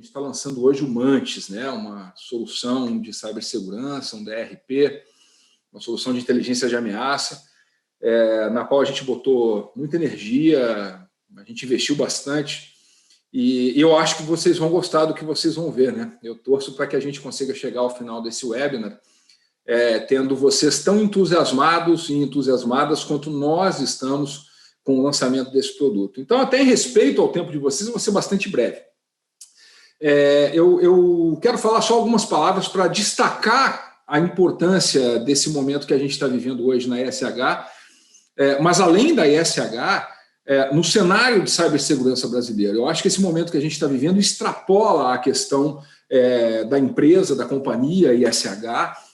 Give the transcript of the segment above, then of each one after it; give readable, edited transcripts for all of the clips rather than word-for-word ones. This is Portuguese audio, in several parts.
gente está lançando hoje o Mantis, né? Uma solução de cibersegurança, um DRP, uma solução de inteligência de ameaça, na qual a gente botou muita energia, a gente investiu bastante, e eu acho que vocês vão gostar do que vocês vão ver, né? Eu torço para que a gente consiga chegar ao final desse webinar, tendo vocês tão entusiasmados e entusiasmadas quanto nós estamos com o lançamento desse produto. Então, até em respeito ao tempo de vocês, eu vou ser bastante breve. Eu quero falar só algumas palavras para destacar a importância desse momento que a gente está vivendo hoje na ESH, mas além da ESH, no cenário de cibersegurança brasileiro. Eu acho que esse momento que a gente está vivendo extrapola a questão da empresa, da companhia ESH,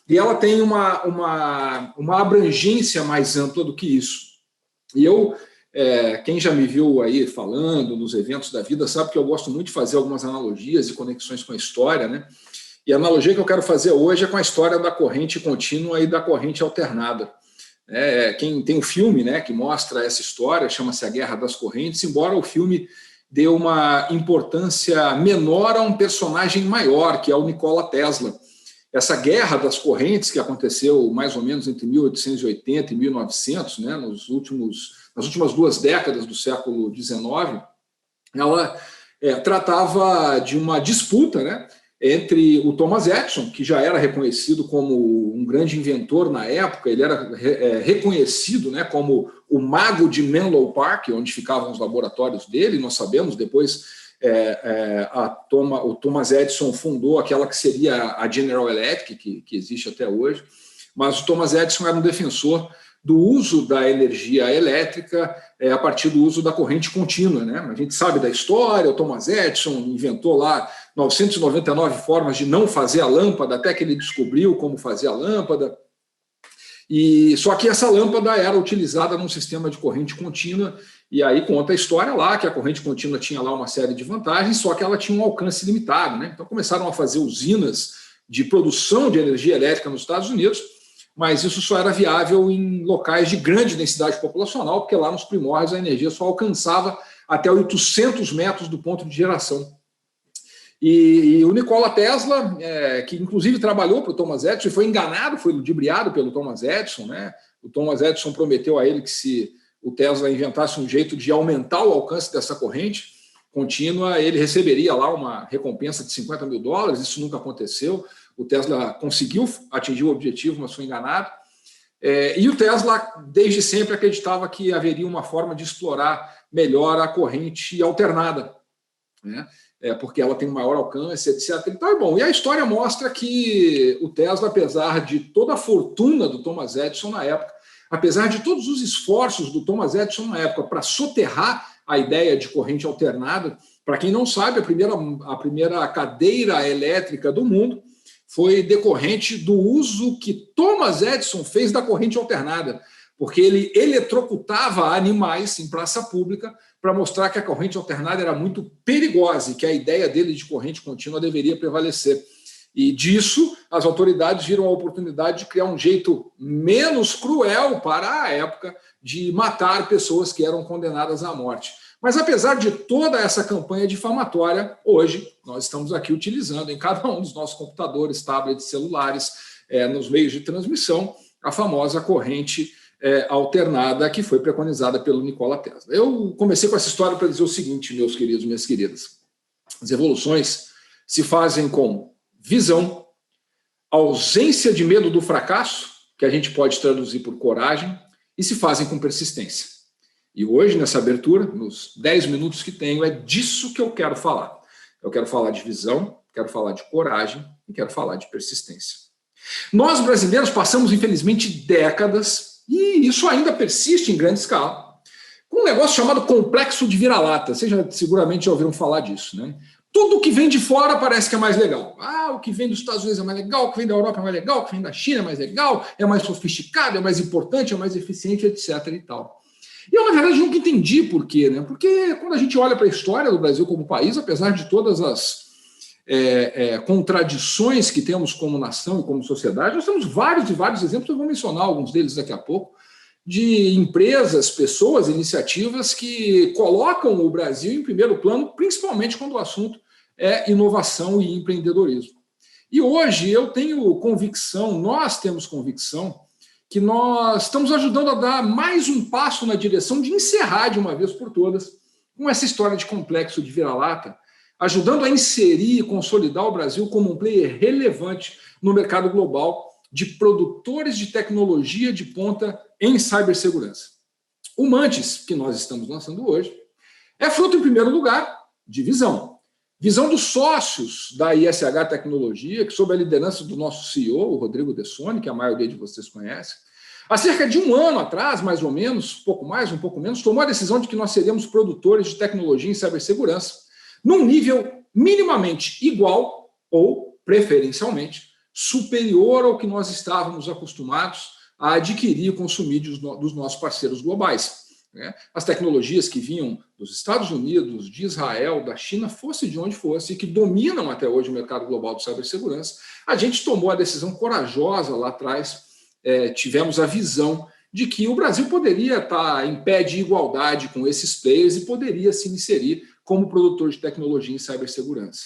e ela tem uma abrangência mais ampla do que isso. E quem já me viu aí falando nos eventos da vida sabe que eu gosto muito de fazer algumas analogias e conexões com a história, né? E a analogia que eu quero fazer hoje é com a história da corrente contínua e da corrente alternada. Quem tem um filme, né, que mostra essa história, chama-se A Guerra das Correntes, embora o filme dê uma importância menor a um personagem maior, que é o Nikola Tesla. Essa guerra das correntes, que aconteceu mais ou menos entre 1880 e 1900, né, nas últimas 2 décadas do século XIX, ela tratava de uma disputa, né, entre o Thomas Edison, que já era reconhecido como um grande inventor na época, ele era reconhecido, né, como o mago de Menlo Park, onde ficavam os laboratórios dele. Nós sabemos, depois o Thomas Edison fundou aquela que seria a General Electric, que existe até hoje, mas o Thomas Edison era um defensor do uso da energia elétrica a partir do uso da corrente contínua, né? A gente sabe da história, o Thomas Edison inventou lá 999 formas de não fazer a lâmpada, até que ele descobriu como fazer a lâmpada. Só que essa lâmpada era utilizada num sistema de corrente contínua, e aí conta a história lá, que a corrente contínua tinha lá uma série de vantagens, só que ela tinha um alcance limitado, né? Então começaram a fazer usinas de produção de energia elétrica nos Estados Unidos, mas isso só era viável em locais de grande densidade populacional, porque lá nos primórdios a energia só alcançava até 800 metros do ponto de geração. E o Nikola Tesla, que inclusive trabalhou para o Thomas Edison, foi enganado, foi ludibriado pelo Thomas Edison, né? O Thomas Edison prometeu a ele que se o Tesla inventasse um jeito de aumentar o alcance dessa corrente contínua, ele receberia lá uma recompensa de $50 mil, isso nunca aconteceu. O Tesla conseguiu atingir o objetivo, mas foi enganado. E o Tesla, desde sempre, acreditava que haveria uma forma de explorar melhor a corrente alternada, né? Porque ela tem um maior alcance, etc. Então, bom, e a história mostra que o Tesla, apesar de toda a fortuna do Thomas Edison na época, apesar de todos os esforços do Thomas Edison na época para soterrar a ideia de corrente alternada, para quem não sabe, a primeira cadeira elétrica do mundo foi decorrente do uso que Thomas Edison fez da corrente alternada, porque ele eletrocutava animais em praça pública para mostrar que a corrente alternada era muito perigosa e que a ideia dele de corrente contínua deveria prevalecer. E disso, as autoridades viram a oportunidade de criar um jeito menos cruel para a época de matar pessoas que eram condenadas à morte. Mas, apesar de toda essa campanha difamatória, hoje nós estamos aqui utilizando em cada um dos nossos computadores, tablets, celulares, nos meios de transmissão, a famosa corrente alternada que foi preconizada pelo Nikola Tesla. Eu comecei com essa história para dizer o seguinte, meus queridos, minhas queridas. As evoluções se fazem com visão, ausência de medo do fracasso, que a gente pode traduzir por coragem, e se fazem com persistência. E hoje, nessa abertura, nos 10 minutos que tenho, é disso que eu quero falar. Eu quero falar de visão, quero falar de coragem e quero falar de persistência. Nós, brasileiros, passamos, infelizmente, décadas, e isso ainda persiste em grande escala, com um negócio chamado complexo de vira-lata. Vocês seguramente já ouviram falar disso, né? Tudo que vem de fora parece que é mais legal. O que vem dos Estados Unidos é mais legal, o que vem da Europa é mais legal, o que vem da China é mais legal, é mais sofisticado, é mais importante, é mais eficiente, etc. e tal. E eu, na verdade, nunca entendi por quê, né? Porque quando a gente olha para a história do Brasil como país, apesar de todas as contradições que temos como nação e como sociedade, nós temos vários e vários exemplos, eu vou mencionar alguns deles daqui a pouco, de empresas, pessoas, iniciativas que colocam o Brasil em primeiro plano, principalmente quando o assunto é inovação e empreendedorismo. E hoje eu tenho convicção, nós temos convicção, que nós estamos ajudando a dar mais um passo na direção de encerrar de uma vez por todas com essa história de complexo de vira-lata, ajudando a inserir e consolidar o Brasil como um player relevante no mercado global de produtores de tecnologia de ponta em cibersegurança. O Mantis, que nós estamos lançando hoje, é fruto, em primeiro lugar, de visão. Visão dos sócios da ISH Tecnologia, que sob a liderança do nosso CEO, o Rodrigo Dessoni, que a maioria de vocês conhece, há cerca de um ano atrás, mais ou menos, pouco mais, um pouco menos, tomou a decisão de que nós seríamos produtores de tecnologia em cibersegurança, num nível minimamente igual ou, preferencialmente, superior ao que nós estávamos acostumados a adquirir e consumir dos nossos parceiros globais. As tecnologias que vinham dos Estados Unidos, de Israel, da China, fosse de onde fosse, e que dominam até hoje o mercado global de cibersegurança, a gente tomou a decisão corajosa lá atrás, tivemos a visão de que o Brasil poderia estar em pé de igualdade com esses players e poderia se inserir como produtor de tecnologia em cibersegurança.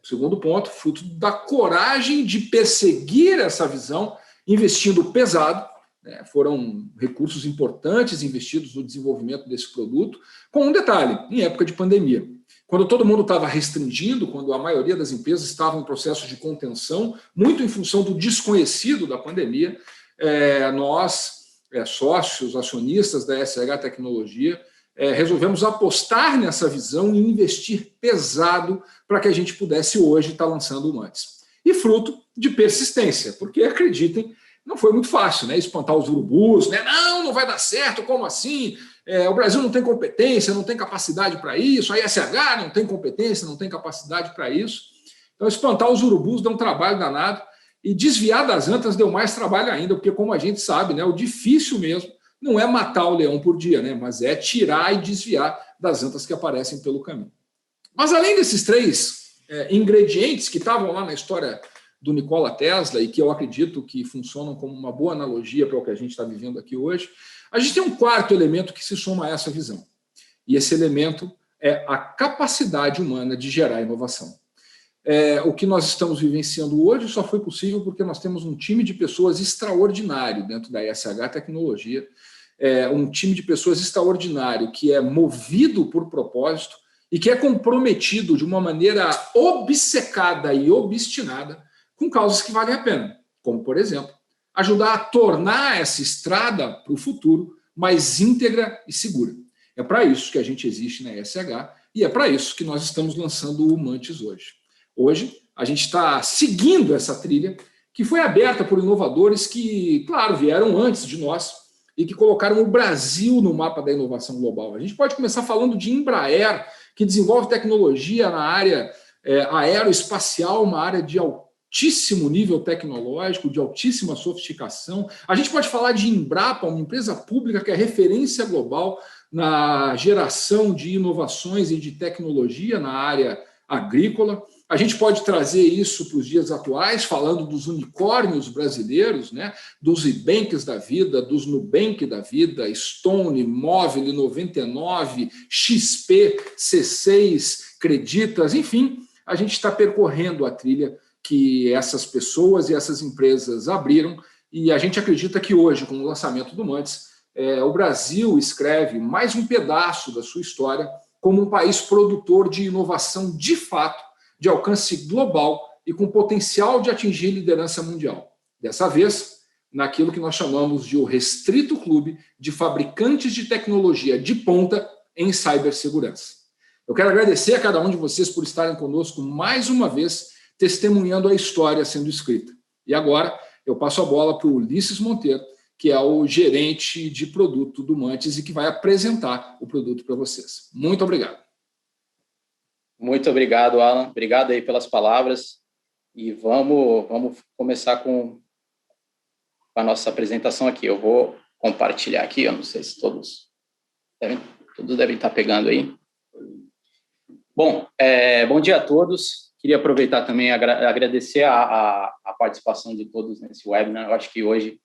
Segundo ponto, fruto da coragem de perseguir essa visão, investindo pesado. Foram recursos importantes investidos no desenvolvimento desse produto, com um detalhe, em época de pandemia. Quando todo mundo estava restringindo, quando a maioria das empresas estavam em processo de contenção, muito em função do desconhecido da pandemia, nós, sócios, acionistas da SH Tecnologia, resolvemos apostar nessa visão e investir pesado para que a gente pudesse hoje estar lançando o Mantis. E fruto de persistência, porque acreditem, não foi muito fácil, espantar os urubus, não vai dar certo, como assim? O Brasil não tem competência, não tem capacidade para isso, a ISH não tem competência, não tem capacidade para isso. Então, espantar os urubus deu um trabalho danado e desviar das antas deu mais trabalho ainda, porque, como a gente sabe, o difícil mesmo não é matar o leão por dia, mas é tirar e desviar das antas que aparecem pelo caminho. Mas, além desses três ingredientes que estavam lá na história do Nikola Tesla e que eu acredito que funcionam como uma boa analogia para o que a gente está vivendo aqui hoje, a gente tem um quarto elemento que se soma a essa visão. E esse elemento é a capacidade humana de gerar inovação. O que nós estamos vivenciando hoje só foi possível porque nós temos um time de pessoas extraordinário dentro da ISH Tecnologia, um time de pessoas extraordinário que é movido por propósito e que é comprometido de uma maneira obcecada e obstinada com causas que valem a pena, como, por exemplo, ajudar a tornar essa estrada para o futuro mais íntegra e segura. É para isso que a gente existe na ISH e é para isso que nós estamos lançando o Mantis hoje. Hoje, a gente está seguindo essa trilha que foi aberta por inovadores que, claro, vieram antes de nós e que colocaram o Brasil no mapa da inovação global. A gente pode começar falando de Embraer, que desenvolve tecnologia na área aeroespacial, uma área de altíssimo nível tecnológico, de altíssima sofisticação. A gente pode falar de Embrapa, uma empresa pública que é referência global na geração de inovações e de tecnologia na área agrícola. A gente pode trazer isso para os dias atuais, falando dos unicórnios brasileiros, dos Ibanks da vida, dos Nubank da vida, Stone, Móvel 99, XP, C6, Creditas, enfim, a gente está percorrendo a trilha que essas pessoas e essas empresas abriram, e a gente acredita que hoje, com o lançamento do Mantis, o Brasil escreve mais um pedaço da sua história como um país produtor de inovação de fato, de alcance global e com potencial de atingir liderança mundial. Dessa vez, naquilo que nós chamamos de o restrito clube de fabricantes de tecnologia de ponta em cibersegurança. Eu quero agradecer a cada um de vocês por estarem conosco mais uma vez, testemunhando a história sendo escrita. E agora eu passo a bola para o Ulisses Monteiro, que é o gerente de produto do Mantis e que vai apresentar o produto para vocês. Muito obrigado. Muito obrigado, Alan. Obrigado aí pelas palavras. E vamos começar com a nossa apresentação aqui. Eu vou compartilhar aqui, eu não sei se todos devem estar pegando aí. Bom, bom dia a todos. Queria aproveitar também e agradecer a participação de todos nesse webinar. Eu acho que hoje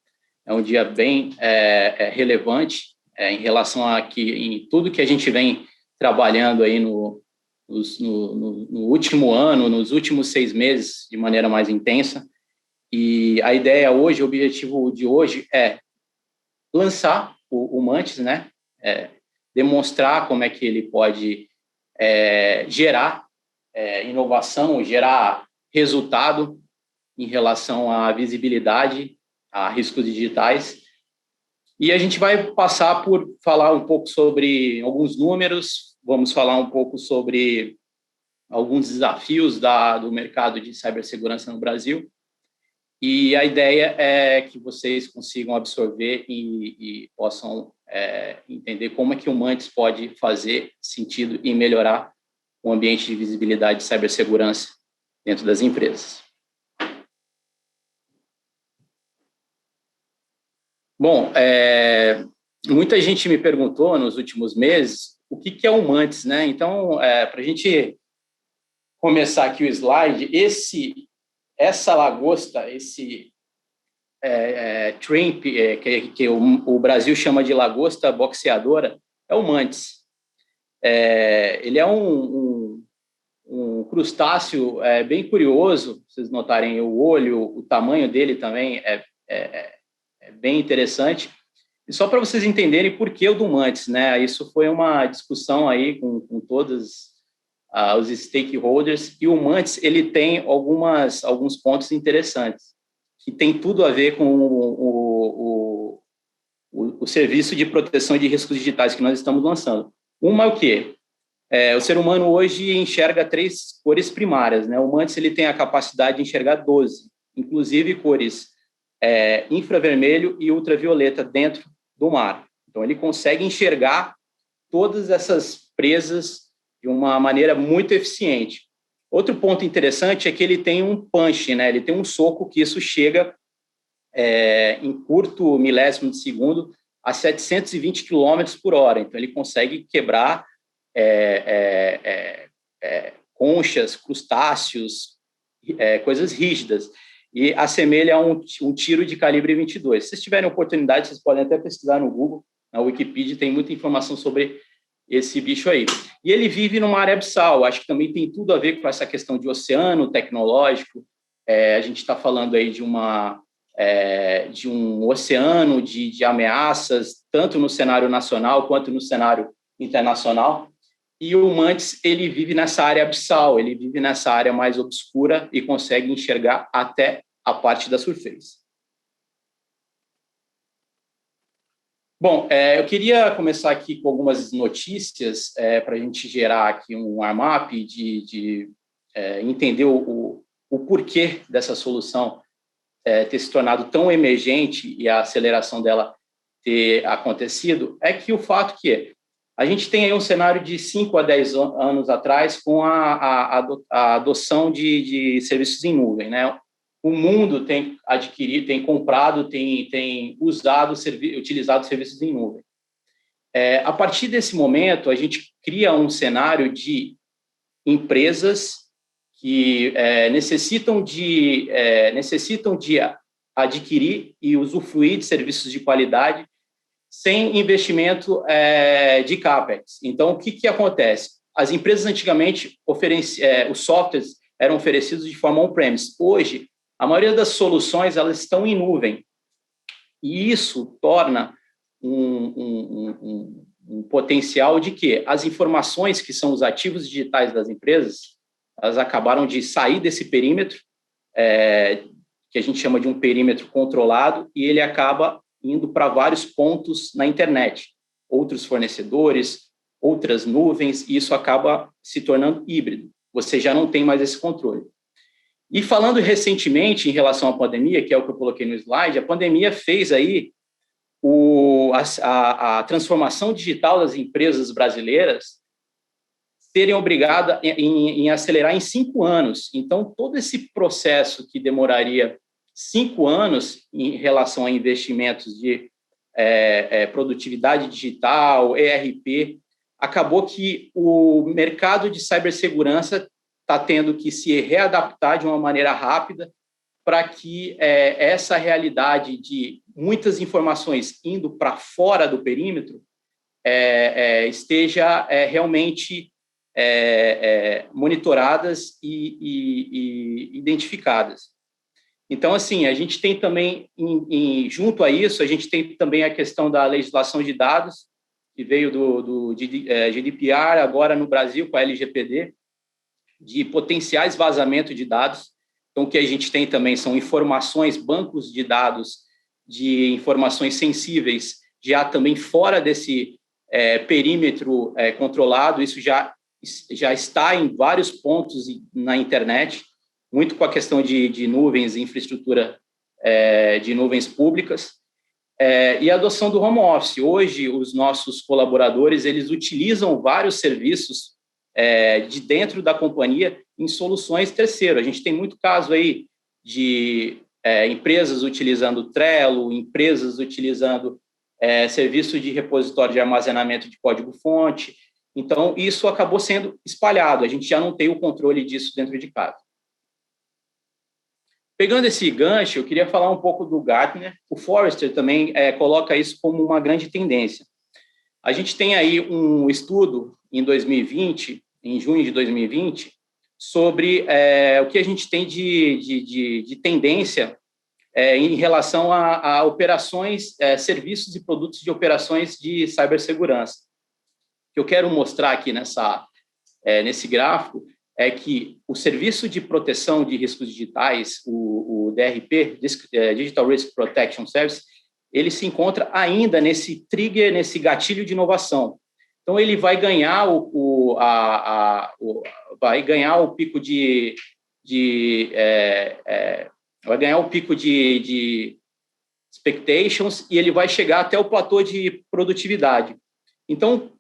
é um dia bem relevante em relação a que em tudo que a gente vem trabalhando aí no no último ano, nos últimos 6 meses, de maneira mais intensa. E a ideia hoje, o objetivo de hoje é lançar o Mantis, né? Demonstrar como é que ele pode gerar inovação, gerar resultado em relação à visibilidade, a riscos digitais. E a gente vai passar por falar um pouco sobre alguns números, vamos falar um pouco sobre alguns desafios do mercado de cibersegurança no Brasil. E a ideia é que vocês consigam absorver e possam entender como é que o Mantis pode fazer sentido e melhorar o ambiente de visibilidade de cibersegurança dentro das empresas. Bom, muita gente me perguntou nos últimos meses o que é o Mantis, né? Então, para a gente começar aqui o slide, essa lagosta, esse shrimp, que o Brasil chama de lagosta boxeadora, é o Mantis. Ele é um crustáceo bem curioso, vocês notarem o olho, o tamanho dele também é bem interessante. E só para vocês entenderem por que o do Mantis, né? Isso foi uma discussão aí com todos os stakeholders, e o Mantis ele tem alguns pontos interessantes, que tem tudo a ver com o serviço de proteção de riscos digitais que nós estamos lançando. Uma é o quê? O ser humano hoje enxerga 3 cores primárias, né? O Mantis ele tem a capacidade de enxergar 12, inclusive cores infravermelho e ultravioleta dentro do mar. Então, ele consegue enxergar todas essas presas de uma maneira muito eficiente. Outro ponto interessante é que ele tem um punch, né? Ele tem um soco que isso chega em curto milésimo de segundo a 720 km por hora. Então, ele consegue quebrar conchas, crustáceos, coisas rígidas, e assemelha a um tiro de calibre 22. Se vocês tiverem oportunidade, vocês podem até pesquisar no Google, na Wikipedia, tem muita informação sobre esse bicho aí. E ele vive numa área abissal, acho que também tem tudo a ver com essa questão de oceano tecnológico. A gente está falando aí de um oceano de ameaças, tanto no cenário nacional quanto no cenário internacional. E o Mantis, ele vive nessa área abissal, ele vive nessa área mais obscura e consegue enxergar até a parte da surface. Bom, eu queria começar aqui com algumas notícias para a gente gerar aqui um warm-up de entender o porquê dessa solução ter se tornado tão emergente e a aceleração dela ter acontecido. É que o fato que a gente tem aí um cenário de 5 a 10 anos atrás com a adoção de serviços em nuvem, né? O mundo tem adquirido, tem comprado, tem utilizado serviços em nuvem. A partir desse momento, a gente cria um cenário de empresas que necessitam de adquirir e usufruir de serviços de qualidade sem investimento de CAPEX. Então, o que acontece? As empresas antigamente os softwares eram oferecidos de forma on-premise. Hoje, a maioria das soluções elas estão em nuvem. E isso torna um potencial de que as informações que são os ativos digitais das empresas, elas acabaram de sair desse perímetro, que a gente chama de um perímetro controlado, e ele acaba indo para vários pontos na internet, outros fornecedores, outras nuvens, e isso acaba se tornando híbrido. Você já não tem mais esse controle. E falando recentemente em relação à pandemia, que é o que eu coloquei no slide, a pandemia fez aí a transformação digital das empresas brasileiras serem obrigadas em acelerar em 5 anos. Então, todo esse processo que demoraria 5 anos em relação a investimentos de produtividade digital, ERP, acabou que o mercado de cibersegurança está tendo que se readaptar de uma maneira rápida para que essa realidade de muitas informações indo para fora do perímetro esteja realmente monitoradas e identificadas. Então, assim, a gente tem também, junto a isso, a gente tem também a questão da legislação de dados, que veio do GDPR, agora no Brasil, com a LGPD, de potenciais vazamentos de dados. Então, o que a gente tem também são informações, bancos de dados, de informações sensíveis, já também fora desse perímetro controlado. Isso já está em vários pontos na internet, muito com a questão de nuvens, infraestrutura de nuvens públicas, e a adoção do home office. Hoje, os nossos colaboradores, eles utilizam vários serviços de dentro da companhia em soluções terceiro. A gente tem muito caso aí de empresas utilizando Trello, empresas utilizando serviço de repositório de armazenamento de código-fonte. Então, isso acabou sendo espalhado. A gente já não tem o controle disso dentro de casa. Pegando esse gancho, eu queria falar um pouco do Gartner. O Forrester também coloca isso como uma grande tendência. A gente tem aí um estudo em 2020, em junho de 2020, sobre o que a gente tem de tendência em relação a operações, serviços e produtos de operações de cibersegurança. O que eu quero mostrar aqui nesse gráfico é que o Serviço de Proteção de Riscos Digitais, o DRP, Digital Risk Protection Service, ele se encontra ainda nesse trigger, nesse gatilho de inovação. Então, ele vai ganhar o pico de expectations e ele vai chegar até o platô de produtividade. Então,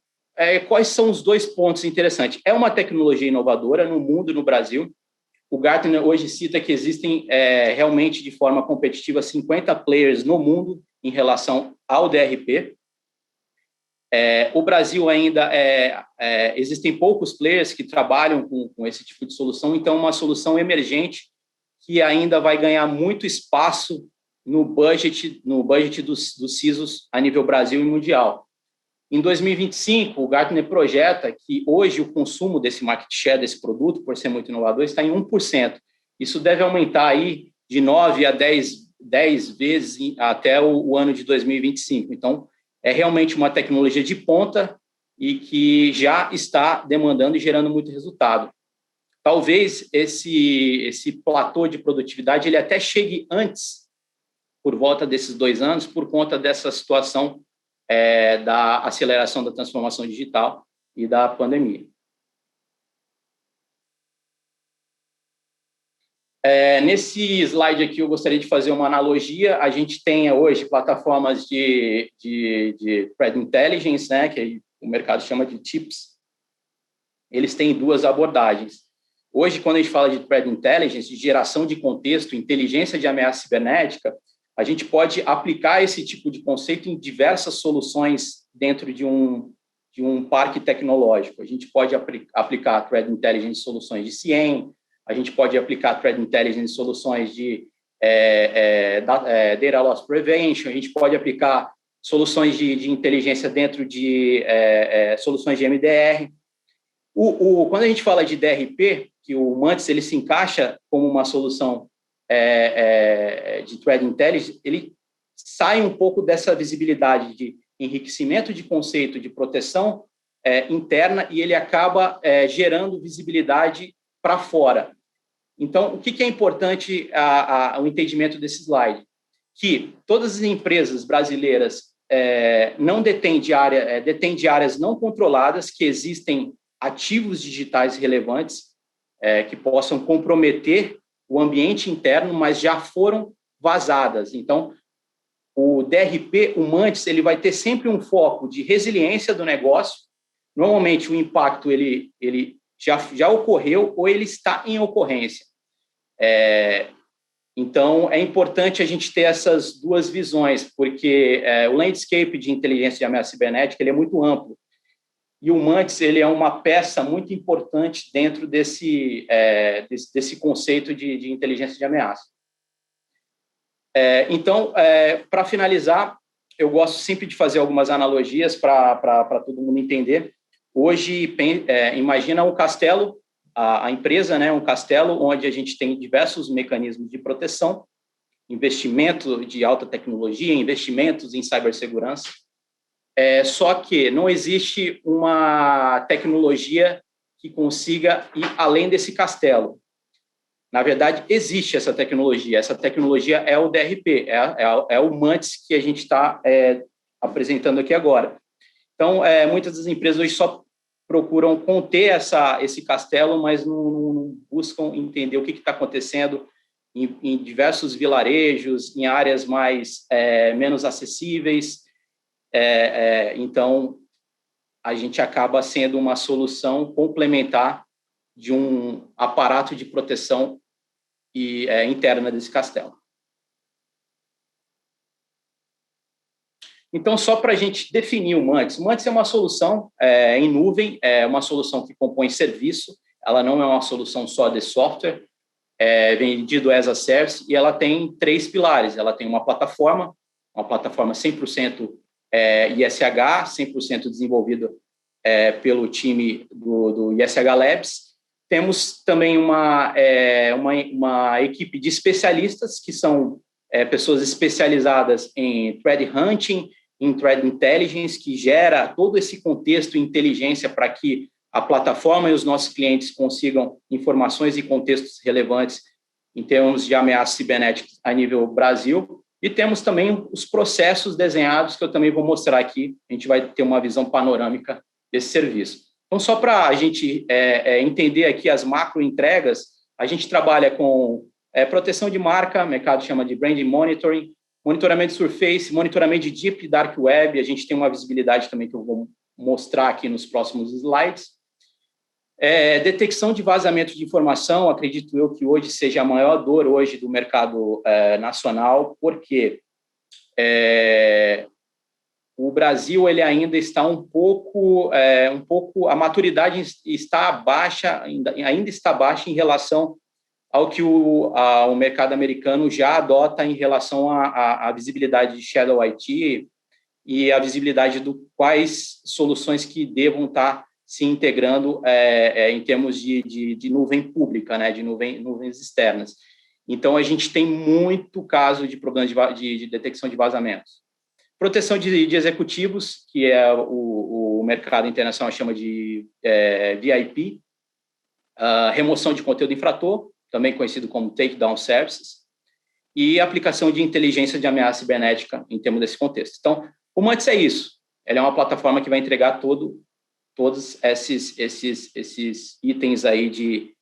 quais são os dois pontos interessantes? É uma tecnologia inovadora no mundo, no Brasil. O Gartner hoje cita que existem realmente de forma competitiva 50 players no mundo em relação ao DRP. O Brasil ainda existem poucos players que trabalham com esse tipo de solução, então uma solução emergente que ainda vai ganhar muito espaço no budget dos CISOs a nível Brasil e mundial. Em 2025, o Gartner projeta que hoje o consumo desse market share desse produto, por ser muito inovador, está em 1%. Isso deve aumentar aí de 9 a 10 vezes até o ano de 2025. Então, é realmente uma tecnologia de ponta e que já está demandando e gerando muito resultado. Talvez esse platô de produtividade ele até chegue antes, por volta desses 2 anos, por conta dessa situação da aceleração da transformação digital e da pandemia. Nesse slide aqui, eu gostaria de fazer uma analogia. A gente tem hoje plataformas de threat intelligence, né, que o mercado chama de TIPS. Eles têm 2 abordagens. Hoje, quando a gente fala de threat intelligence, de geração de contexto, inteligência de ameaça cibernética, a gente pode aplicar esse tipo de conceito em diversas soluções dentro de um parque tecnológico. A gente pode aplicar threat intelligence em soluções de CIEM, a gente pode aplicar threat intelligence em soluções de data loss prevention, a gente pode aplicar soluções de inteligência dentro de soluções de MDR. Quando a gente fala de DRP, que o Mantis ele se encaixa como uma solução de threat intelligence, ele sai um pouco dessa visibilidade de enriquecimento de conceito de proteção interna e ele acaba gerando visibilidade para fora. Então, o que é importante o entendimento desse slide? Que todas as empresas brasileiras não detêm de áreas não controladas, que existem ativos digitais relevantes que possam comprometer o ambiente interno, mas já foram vazadas. Então, o DRP, o Mantis, ele vai ter sempre um foco de resiliência do negócio. Normalmente, o impacto ele já ocorreu ou ele está em ocorrência. Então, é importante a gente ter essas 2 visões, porque o landscape de inteligência de ameaça cibernética ele é muito amplo. E o Mantis ele é uma peça muito importante dentro desse conceito de inteligência de ameaça. Então, para finalizar, eu gosto sempre de fazer algumas analogias para todo mundo entender. Hoje, imagina um castelo, a empresa, né, um castelo onde a gente tem diversos mecanismos de proteção, investimento de alta tecnologia, investimentos em cibersegurança, só que não existe uma tecnologia que consiga ir além desse castelo. Na verdade, existe essa tecnologia é o DRP, é o Mantis que a gente está apresentando aqui agora. Então, muitas das empresas hoje só procuram conter esse castelo, mas não buscam entender o que está acontecendo em diversos vilarejos, em áreas menos acessíveis. Então, a gente acaba sendo uma solução complementar de um aparato de proteção interna desse castelo. Então, só para a gente definir o Mantis é uma solução em nuvem, é uma solução que compõe serviço, ela não é uma solução só de software, vendido as a service, e ela tem 3 pilares. Ela tem uma plataforma 100% ISH, 100% desenvolvida pelo time do ISH Labs. Temos também uma equipe de especialistas, que são pessoas especializadas em threat hunting, em threat intelligence, que gera todo esse contexto e inteligência para que a plataforma e os nossos clientes consigam informações e contextos relevantes em termos de ameaças cibernéticas a nível Brasil. E temos também os processos desenhados, que eu também vou mostrar aqui. A gente vai ter uma visão panorâmica desse serviço. Então, só para a gente entender aqui as macro-entregas, a gente trabalha com proteção de marca, o mercado chama de brand monitoring, monitoramento de surface, monitoramento de deep e dark web. A gente tem uma visibilidade também que eu vou mostrar aqui nos próximos slides. Detecção de vazamento de informação, acredito eu que hoje seja a maior dor hoje do mercado nacional, porque o Brasil ele ainda está um pouco, a maturidade está baixa, ainda está baixa em relação ao que o mercado americano já adota em relação à visibilidade de Shadow IT e a visibilidade de quais soluções que devam estar se integrando em termos de nuvem pública, né, de nuvens externas. Então, a gente tem muito caso de problemas de detecção de vazamentos. Proteção de executivos, que o mercado internacional chama de VIP. Remoção de conteúdo infrator, também conhecido como takedown services. E aplicação de inteligência de ameaça cibernética em termos desse contexto. Então, o Mantis é isso. Ela é uma plataforma que vai entregar todos esses itens aí de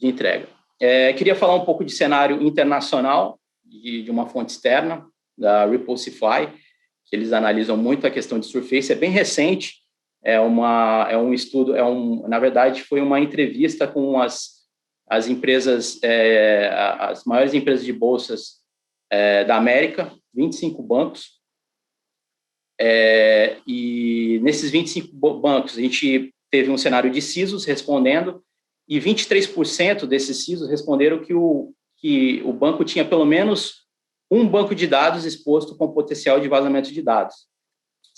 entrega. Queria falar um pouco de cenário internacional, de uma fonte externa, da Repulsify, que eles analisam muito a questão de surface. É bem recente, um estudo, na verdade, foi uma entrevista com as empresas, as maiores empresas de bolsas da América, 25 bancos, e nesses 25 bancos a gente teve um cenário de CISOs respondendo, e 23% desses CISOs responderam que o banco tinha pelo menos um banco de dados exposto com potencial de vazamento de dados.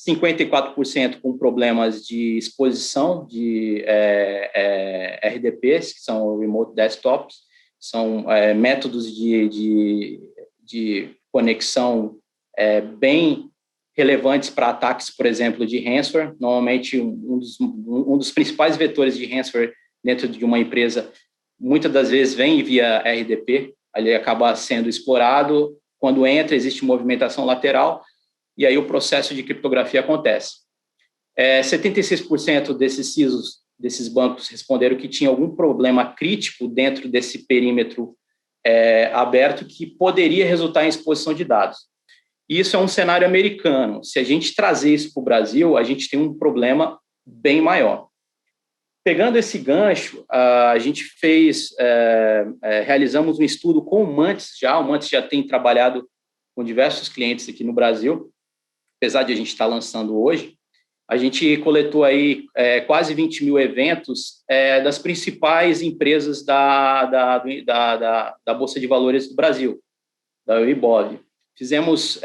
54% com problemas de exposição de RDPs, que são Remote Desktops, são métodos de conexão bem relevantes para ataques, por exemplo, de ransomware. Normalmente, um dos principais vetores de ransomware dentro de uma empresa, muitas das vezes vem via RDP, ele acaba sendo explorado, quando entra, existe movimentação lateral, e aí o processo de criptografia acontece. 76% desses CISOs, desses bancos, responderam que tinha algum problema crítico dentro desse perímetro aberto que poderia resultar em exposição de dados. Isso é um cenário americano. Se a gente trazer isso para o Brasil, a gente tem um problema bem maior. Pegando esse gancho, a gente realizamos um estudo com o Mantis já. O Mantis já tem trabalhado com diversos clientes aqui no Brasil, apesar de a gente estar lançando hoje. A gente coletou aí quase 20 mil eventos das principais empresas da Bolsa de Valores do Brasil, da Ibov. Fizemos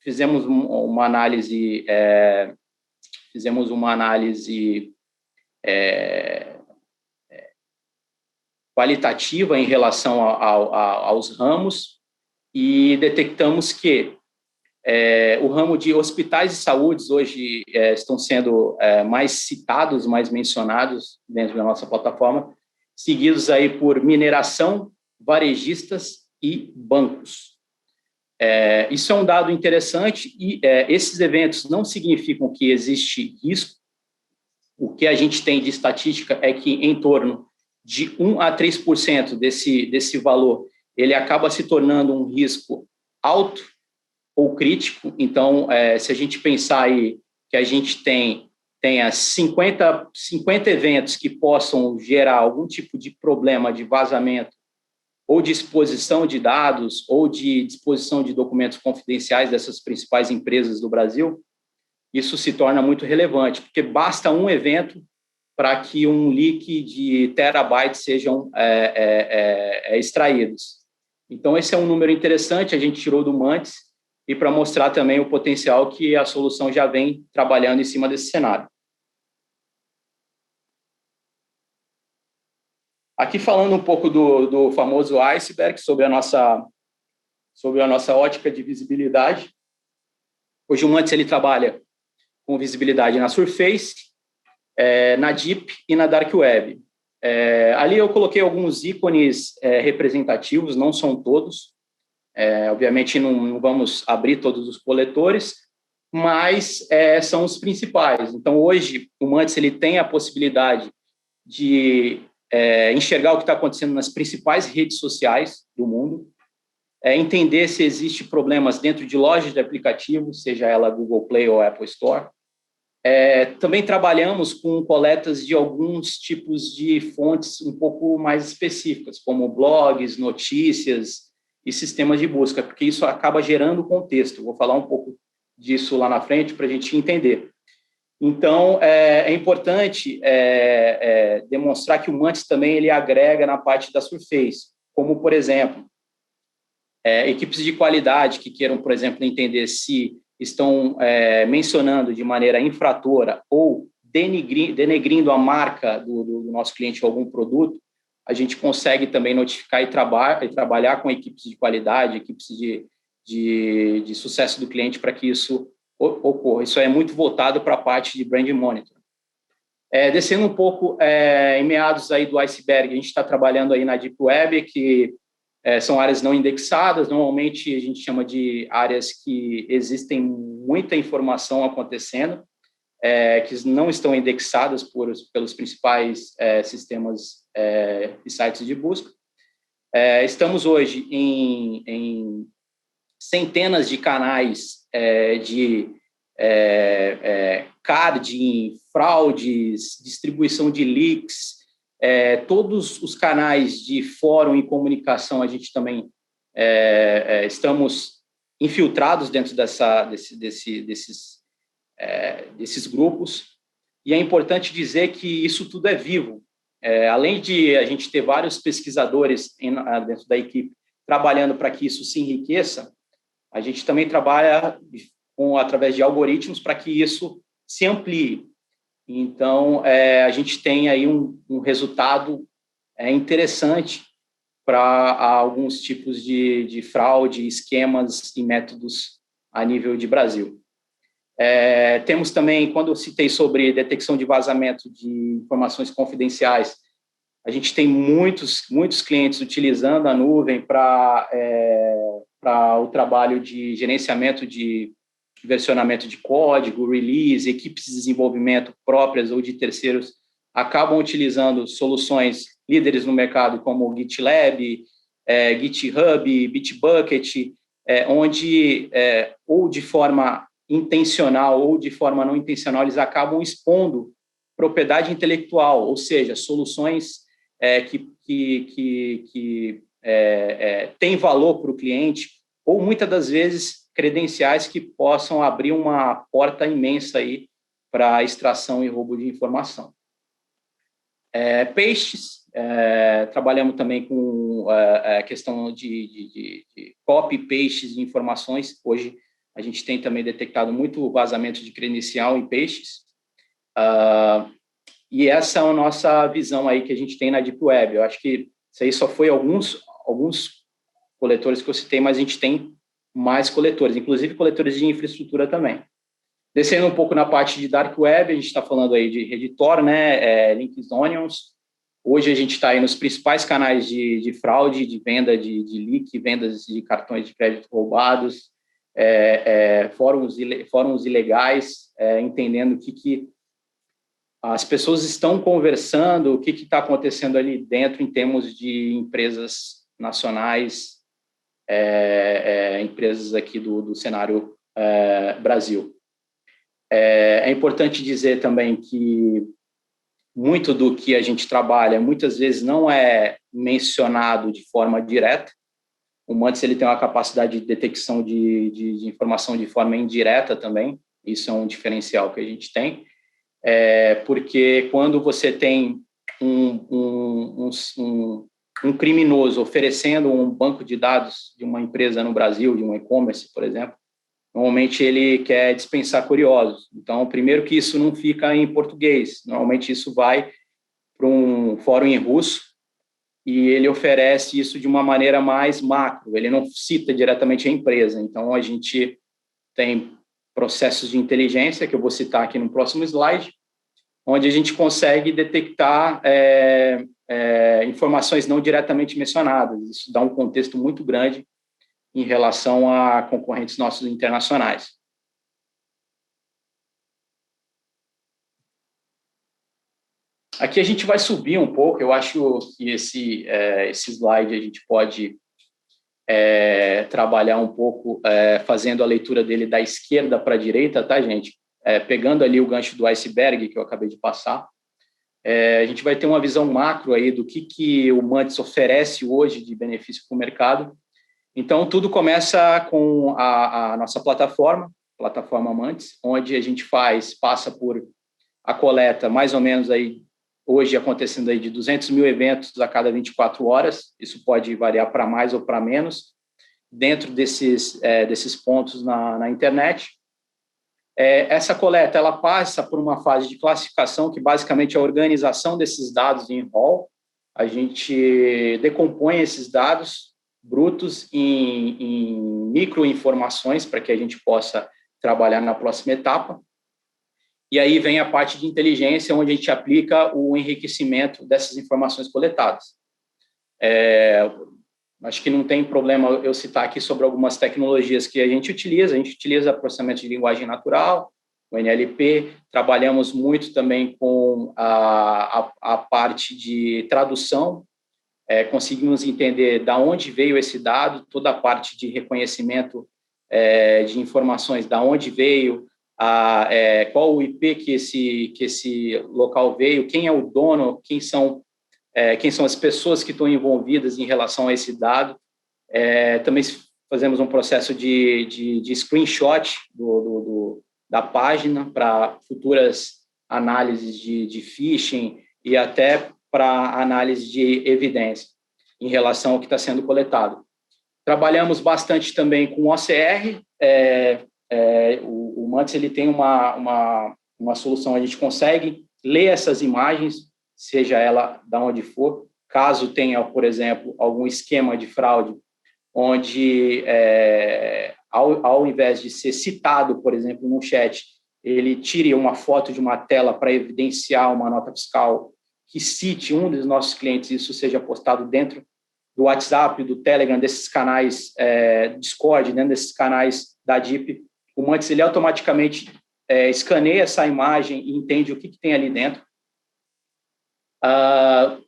fizemos uma análise qualitativa em relação aos ramos e detectamos que o ramo de hospitais de saúde hoje estão sendo mais citados, mais mencionados dentro da nossa plataforma, seguidos aí por mineração, varejistas e bancos. Isso é um dado interessante e esses eventos não significam que existe risco. O que a gente tem de estatística é que em torno de 1 a 3% desse valor, ele acaba se tornando um risco alto ou crítico. Então, se a gente pensar aí que a gente tenha 50 eventos que possam gerar algum tipo de problema de vazamento ou de exposição de dados ou de disposição de documentos confidenciais dessas principais empresas do Brasil, isso se torna muito relevante, porque basta um evento para que um leak de terabytes sejam extraídos. Então, esse é um número interessante, a gente tirou do Mantis, e para mostrar também o potencial que a solução já vem trabalhando em cima desse cenário. Aqui falando um pouco do famoso iceberg, sobre a nossa ótica de visibilidade. Hoje o Mantis ele trabalha com visibilidade na Surface, na Deep e na Dark Web. Ali eu coloquei alguns ícones representativos, não são todos. Obviamente não vamos abrir todos os coletores, mas são os principais. Então, hoje, o Mantis ele tem a possibilidade de enxergar o que está acontecendo nas principais redes sociais do mundo, entender se existe problemas dentro de lojas de aplicativos, seja ela Google Play ou Apple Store. Também trabalhamos com coletas de alguns tipos de fontes um pouco mais específicas, como blogs, notícias e sistemas de busca, porque isso acaba gerando contexto. Vou falar um pouco disso lá na frente para a gente entender. Então, é importante demonstrar que o Mantis também ele agrega na parte da Surface, como, por exemplo, equipes de qualidade que queiram, por exemplo, entender se estão mencionando de maneira infratora ou denegrindo a marca do nosso cliente ou algum produto, a gente consegue também notificar e trabalhar com equipes de qualidade, equipes de sucesso do cliente para que isso ocorra. Isso é muito voltado para a parte de brand monitor. Descendo um pouco em meados aí do iceberg, a gente está trabalhando aí na Deep Web, que são áreas não indexadas. Normalmente a gente chama de áreas que existem muita informação acontecendo, que não estão indexadas pelos principais sistemas e sites de busca. Estamos hoje em centenas de canais de carding, fraudes, distribuição de leaks, todos os canais de fórum e comunicação, a gente também estamos infiltrados dentro desses grupos, e é importante dizer que isso tudo é vivo. Além de a gente ter vários pesquisadores dentro da equipe trabalhando para que isso se enriqueça, a gente também trabalha através de algoritmos para que isso se amplie. Então, a gente tem aí um resultado interessante para alguns tipos de fraude, esquemas e métodos a nível de Brasil. Temos também, quando eu citei sobre detecção de vazamento de informações confidenciais, a gente tem muitos clientes utilizando a nuvem para o trabalho de gerenciamento de versionamento de código, release, equipes de desenvolvimento próprias ou de terceiros acabam utilizando soluções líderes no mercado como o GitLab, GitHub, Bitbucket, onde ou de forma intencional ou de forma não intencional eles acabam expondo propriedade intelectual, ou seja, soluções que têm valor para o cliente, ou muitas das vezes credenciais que possam abrir uma porta imensa aí para a extração e roubo de informação. Pastes, trabalhamos também com a questão de copy pastes de informações. Hoje A gente tem também detectado muito vazamento de credencial em peixes. E essa é a nossa visão aí que a gente tem na Deep Web. Eu acho que isso aí só foi alguns coletores que eu citei, mas a gente tem mais coletores, inclusive coletores de infraestrutura também. Descendo um pouco na parte de Dark Web, a gente está falando aí de Redditor, né, Links Onions. Hoje a gente está aí nos principais canais de fraude, de venda de leak, vendas de cartões de crédito roubados, fóruns ilegais, entendendo o que as pessoas estão conversando, o que está acontecendo ali dentro em termos de empresas nacionais, empresas aqui do cenário Brasil. É importante dizer também que muito do que a gente trabalha, muitas vezes não é mencionado de forma direta. O Mantis ele tem uma capacidade de detecção de informação de forma indireta também. Isso é um diferencial que a gente tem. Porque quando você tem um criminoso oferecendo um banco de dados de uma empresa no Brasil, de um e-commerce, por exemplo, normalmente ele quer dispensar curiosos. Então, primeiro que isso não fica em português. Normalmente isso vai para um fórum em russo e ele oferece isso de uma maneira mais macro. Ele não cita diretamente a empresa. Então, a gente tem processos de inteligência, que eu vou citar aqui no próximo slide, onde a gente consegue detectar informações não diretamente mencionadas. Isso dá um contexto muito grande em relação a concorrentes nossos internacionais. Aqui a gente vai subir um pouco, eu acho que esse slide a gente pode trabalhar um pouco fazendo a leitura dele da esquerda para a direita, tá, gente? Pegando ali o gancho do iceberg que eu acabei de passar, a gente vai ter uma visão macro aí do que o Mantis oferece hoje de benefício para o mercado. Então, tudo começa com a nossa plataforma Mantis, onde a gente passa por a coleta mais ou menos aí, hoje acontecendo aí de 200 mil eventos a cada 24 horas, isso pode variar para mais ou para menos, dentro desses pontos na internet. Essa coleta ela passa por uma fase de classificação, que basicamente é a organização desses dados em rol. A gente decompõe esses dados brutos em microinformações para que a gente possa trabalhar na próxima etapa. E aí vem a parte de inteligência, onde a gente aplica o enriquecimento dessas informações coletadas. Acho que não tem problema eu citar aqui sobre algumas tecnologias que a gente utiliza processamento de linguagem natural, o NLP, trabalhamos muito também com a parte de tradução, conseguimos entender de onde veio esse dado, toda a parte de reconhecimento de informações, de onde veio, qual o IP que esse local veio, quem é o dono, quem são as pessoas que estão envolvidas em relação a esse dado. Também fazemos um processo de screenshot da página para futuras análises de phishing e até para análise de evidência em relação ao que está sendo coletado. Trabalhamos bastante também com OCR. O Mantis ele tem uma solução, a gente consegue ler essas imagens, seja ela de onde for, caso tenha, por exemplo, algum esquema de fraude, onde, ao invés de ser citado, por exemplo, no chat, ele tire uma foto de uma tela para evidenciar uma nota fiscal que cite um dos nossos clientes, isso seja postado dentro do WhatsApp, do Telegram, desses canais Discord, dentro desses canais da DIP, o Mantis ele automaticamente escaneia essa imagem e entende o que tem ali dentro.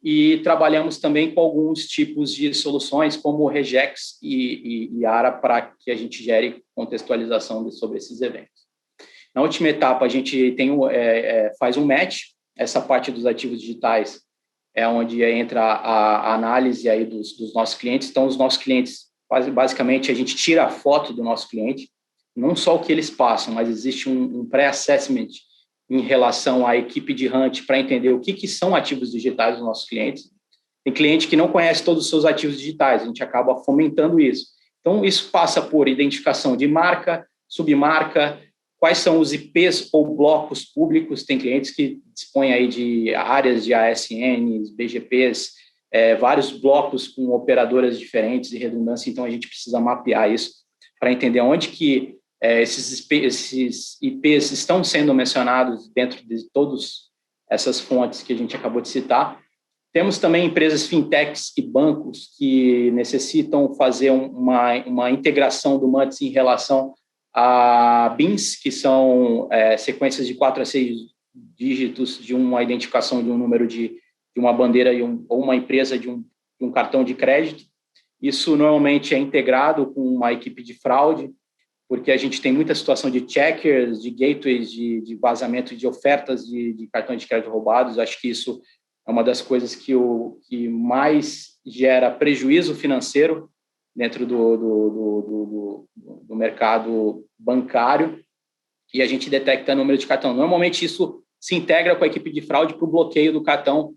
E trabalhamos também com alguns tipos de soluções, como o Regex e ARA, para que a gente gere contextualização sobre esses eventos. Na última etapa, a gente faz um match. Essa parte dos ativos digitais é onde entra a análise aí dos nossos clientes. Então, os nossos clientes, basicamente, a gente tira a foto do nosso cliente, não só o que eles passam, mas existe um pré-assessment em relação à equipe de hunt para entender o que são ativos digitais dos nossos clientes. Tem cliente que não conhece todos os seus ativos digitais, a gente acaba fomentando isso. Então, isso passa por identificação de marca, submarca, quais são os IPs ou blocos públicos. Tem clientes que dispõem aí de áreas de ASNs, BGPs, vários blocos com operadoras diferentes e redundância, então a gente precisa mapear isso para entender onde que esses IPs estão sendo mencionados dentro de todas essas fontes que a gente acabou de citar. Temos também empresas fintechs e bancos que necessitam fazer uma integração do MUTs em relação a BINs, que são sequências de 4 a 6 dígitos de uma identificação de um número de uma bandeira ou uma empresa de um cartão de crédito. Isso normalmente é integrado com uma equipe de fraude, porque a gente tem muita situação de checkers, de gateways, de vazamento de ofertas de cartões de crédito roubados. Acho que isso é uma das coisas que mais gera prejuízo financeiro dentro do mercado bancário, e a gente detecta número de cartão. Normalmente isso se integra com a equipe de fraude para o bloqueio do cartão,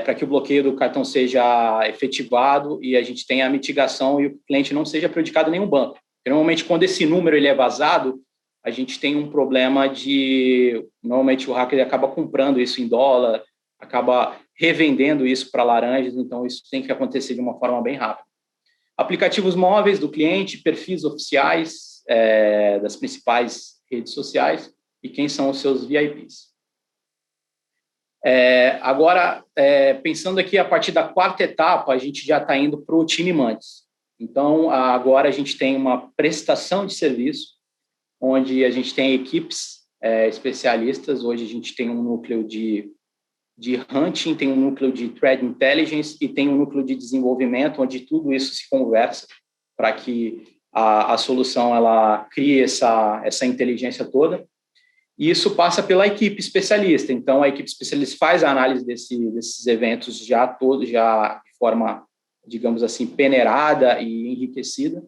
para que o bloqueio do cartão seja efetivado e a gente tenha a mitigação e o cliente não seja prejudicado em nenhum banco. Normalmente, quando esse número ele é vazado, a gente tem um problema normalmente o hacker acaba comprando isso em dólar, acaba revendendo isso para laranjas, então isso tem que acontecer de uma forma bem rápida. Aplicativos móveis do cliente, perfis oficiais das principais redes sociais e quem são os seus VIPs. Agora, pensando aqui a partir da 4ª etapa, a gente já está indo para o time MUTs. Então, agora a gente tem uma prestação de serviço, onde a gente tem equipes especialistas. Hoje a gente tem um núcleo de hunting, tem um núcleo de threat intelligence e tem um núcleo de desenvolvimento, onde tudo isso se conversa para que a solução ela crie essa inteligência toda. E isso passa pela equipe especialista. Então, a equipe especialista faz a análise desses eventos já de forma, digamos assim, peneirada e enriquecida.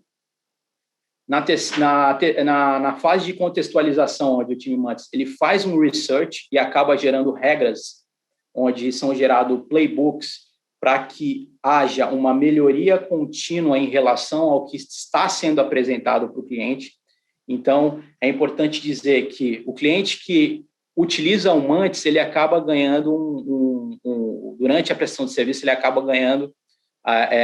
Na fase de contextualização, onde o time MUTs ele faz um research e acaba gerando regras, onde são gerados playbooks para que haja uma melhoria contínua em relação ao que está sendo apresentado para o cliente. Então, é importante dizer que o cliente que utiliza o MUTs, ele acaba ganhando durante a prestação de serviço, ele acaba ganhando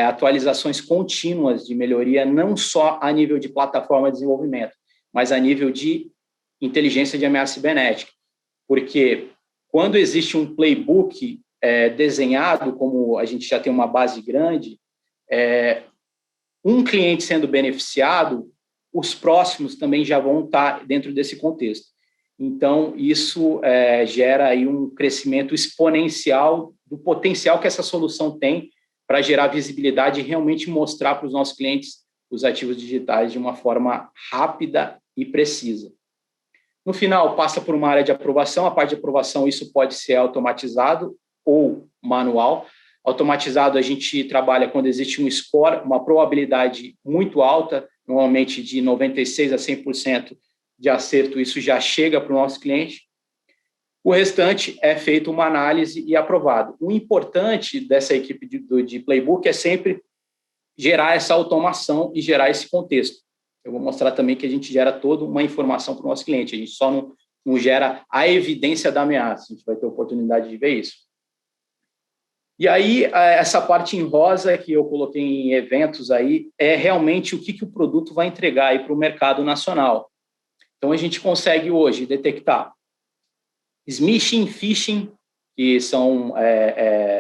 atualizações contínuas de melhoria, não só a nível de plataforma de desenvolvimento, mas a nível de inteligência de ameaça cibernética. Porque quando existe um playbook desenhado, como a gente já tem uma base grande, um cliente sendo beneficiado, os próximos também já vão estar dentro desse contexto. Então, isso gera aí um crescimento exponencial do potencial que essa solução tem para gerar visibilidade e realmente mostrar para os nossos clientes os ativos digitais de uma forma rápida e precisa. No final, passa por uma área de aprovação. A parte de aprovação, isso pode ser automatizado ou manual. Automatizado, a gente trabalha quando existe um score, uma probabilidade muito alta, normalmente de 96% a 100% de acerto, isso já chega para o nosso cliente. O restante é feito uma análise e aprovado. O importante dessa equipe de playbook é sempre gerar essa automação e gerar esse contexto. Eu vou mostrar também que a gente gera toda uma informação para o nosso cliente, a gente só não gera a evidência da ameaça, a gente vai ter oportunidade de ver isso. E aí, essa parte em rosa que eu coloquei em eventos aí, é realmente o que o produto vai entregar aí para o mercado nacional. Então, a gente consegue hoje detectar smishing, phishing, que são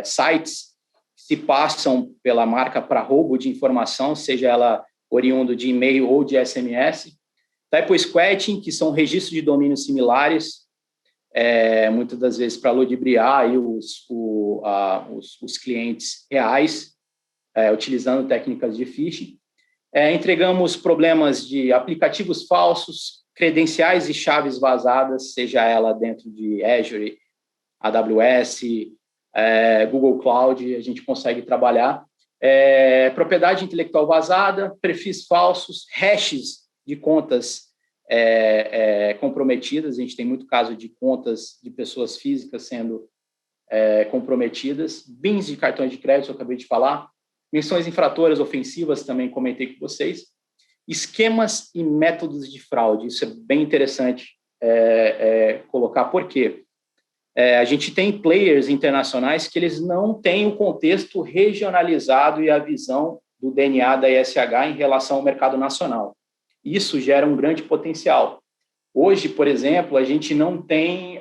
sites que se passam pela marca para roubo de informação, seja ela oriundo de e-mail ou de SMS. Typo squatting, que são registros de domínios similares, muitas das vezes para ludibriar aí os clientes reais, utilizando técnicas de phishing. Entregamos problemas de aplicativos falsos, credenciais e chaves vazadas, seja ela dentro de Azure, AWS, Google Cloud, a gente consegue trabalhar. Propriedade intelectual vazada, perfis falsos, hashes de contas comprometidas. A gente tem muito caso de contas de pessoas físicas sendo comprometidas, bins de cartões de crédito, eu acabei de falar, menções infratoras ofensivas, também comentei com vocês, esquemas e métodos de fraude. Isso é bem interessante colocar, por quê? A gente tem players internacionais que eles não têm o contexto regionalizado e a visão do DNA da ESH em relação ao mercado nacional. Isso gera um grande potencial. Hoje, por exemplo, a gente não tem...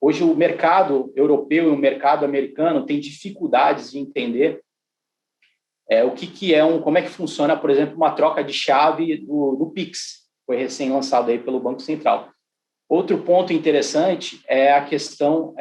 hoje o mercado europeu e o mercado americano têm dificuldades de entender como é que funciona, por exemplo, uma troca de chave do Pix, foi recém-lançado aí pelo Banco Central. Outro ponto interessante é a questão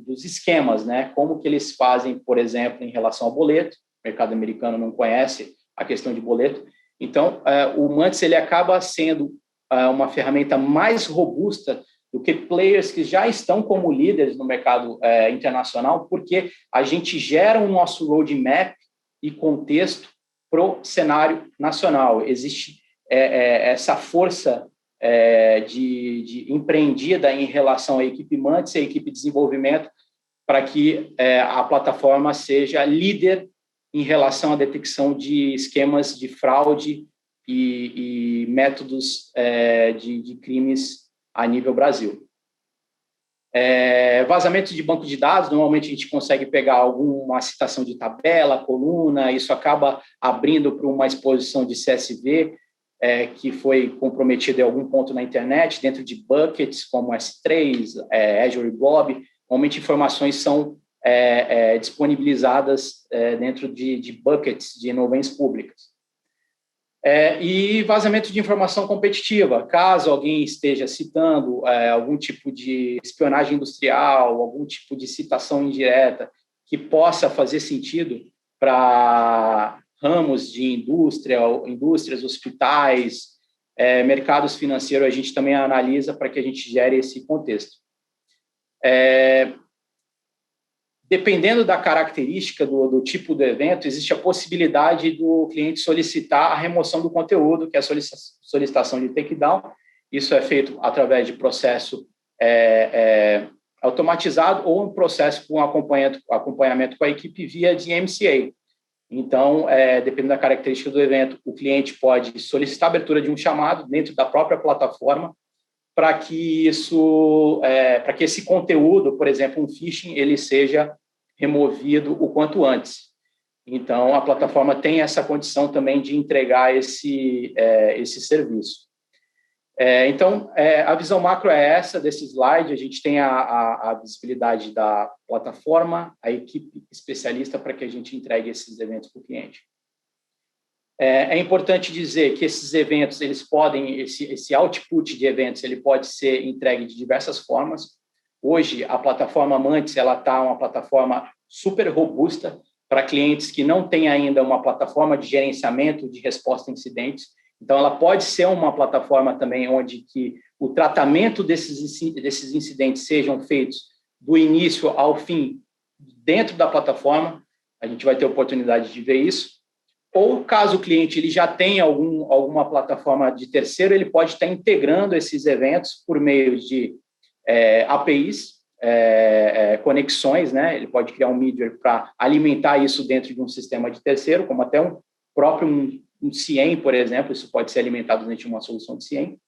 dos esquemas, né? Como que eles fazem, por exemplo, em relação ao boleto. O mercado americano não conhece a questão de boleto. Então, o Mantis ele acaba sendo uma ferramenta mais robusta do que players que já estão como líderes no mercado internacional, porque a gente gera o nosso roadmap e contexto para o cenário nacional. Existe essa força de empreendida em relação à equipe Mantis e à equipe de desenvolvimento para que a plataforma seja líder em relação à detecção de esquemas de fraude e métodos de crimes a nível Brasil. Vazamento de banco de dados, normalmente a gente consegue pegar alguma citação de tabela, coluna, isso acaba abrindo para uma exposição de CSV, que foi comprometido em algum ponto na internet, dentro de buckets como S3, Azure Blob. Normalmente informações são disponibilizadas dentro de buckets de nuvens públicas. E vazamento de informação competitiva, caso alguém esteja citando algum tipo de espionagem industrial, algum tipo de citação indireta que possa fazer sentido para ramos de indústrias, hospitais, mercados financeiros, a gente também analisa para que a gente gere esse contexto. Dependendo da característica do tipo do evento, existe a possibilidade do cliente solicitar a remoção do conteúdo, que é a solicitação de takedown. Isso é feito através de processo automatizado ou um processo com acompanhamento com a equipe via de MCA. Então, dependendo da característica do evento, o cliente pode solicitar a abertura de um chamado dentro da própria plataforma para que esse conteúdo, por exemplo, um phishing, ele seja removido o quanto antes. Então, a plataforma tem essa condição também de entregar esse serviço. Então, a visão macro é essa desse slide. A gente tem a visibilidade da plataforma, a equipe especialista para que a gente entregue esses eventos para o cliente. É importante dizer que esses eventos, eles podem, esse output de eventos, ele pode ser entregue de diversas formas. Hoje, a plataforma Mantis, ela está uma plataforma super robusta para clientes que não têm ainda uma plataforma de gerenciamento de resposta a incidentes. Então, ela pode ser uma plataforma também onde que o tratamento desses incidentes sejam feitos do início ao fim dentro da plataforma. A gente vai ter oportunidade de ver isso. Ou, caso o cliente ele já tenha alguma plataforma de terceiro, ele pode estar integrando esses eventos por meio de APIs, conexões, né? Ele pode criar um middleware para alimentar isso dentro de um sistema de terceiro, como até um CIEM, por exemplo, isso pode ser alimentado dentro de uma solução de CIEM.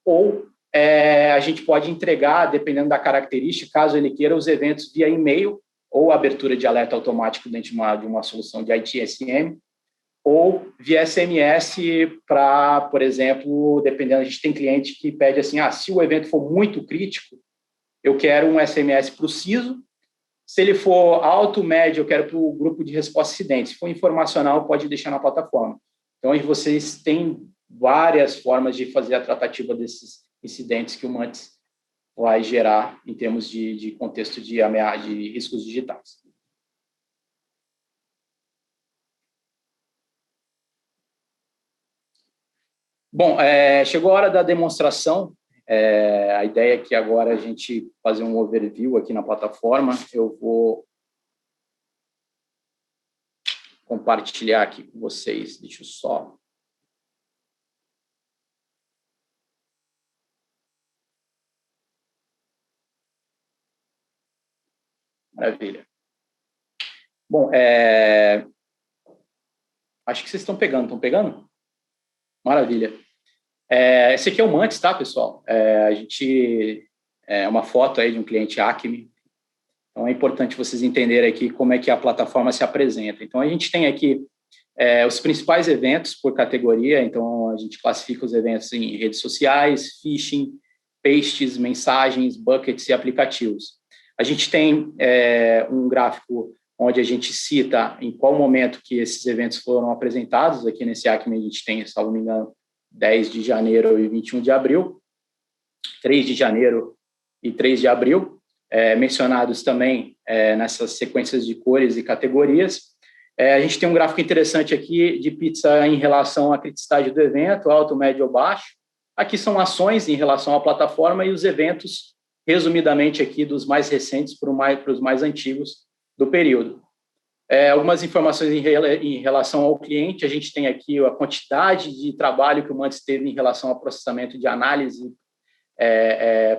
Ou a gente pode entregar, dependendo da característica, caso ele queira, os eventos via e-mail ou abertura de alerta automático dentro de uma solução de ITSM, ou via SMS para, por exemplo, dependendo, a gente tem cliente que pede assim, se o evento for muito crítico, eu quero um SMS para o CISO, se ele for alto, médio, eu quero para o grupo de resposta a incidentes. Se for informacional, pode deixar na plataforma. Então, aí vocês têm várias formas de fazer a tratativa desses incidentes que o Mantis vai gerar em termos de contexto de ameaça, de riscos digitais. Bom, chegou a hora da demonstração. A ideia é que agora a gente fazer um overview aqui na plataforma. Eu vou compartilhar aqui com vocês. Deixa eu só... Maravilha. Bom, Acho que vocês estão pegando? Maravilha. Esse aqui é o Mantis, tá, pessoal? A gente... É uma foto aí de um cliente Acme. Então, é importante vocês entenderem aqui como é que a plataforma se apresenta. Então, a gente tem aqui os principais eventos por categoria. Então, a gente classifica os eventos em redes sociais, phishing, pastes, mensagens, buckets e aplicativos. A gente tem um gráfico onde a gente cita em qual momento que esses eventos foram apresentados. Aqui nesse Acme a gente tem, se não me engano, 10 de janeiro e 21 de abril, 3 de janeiro e 3 de abril, mencionados também nessas sequências de cores e categorias. A gente tem um gráfico interessante aqui de pizza em relação à criticidade do evento, alto, médio ou baixo. Aqui são ações em relação à plataforma e os eventos, resumidamente aqui, dos mais recentes para os mais antigos do período. Algumas informações em relação ao cliente, a gente tem aqui a quantidade de trabalho que o Mantis teve em relação ao processamento de análise,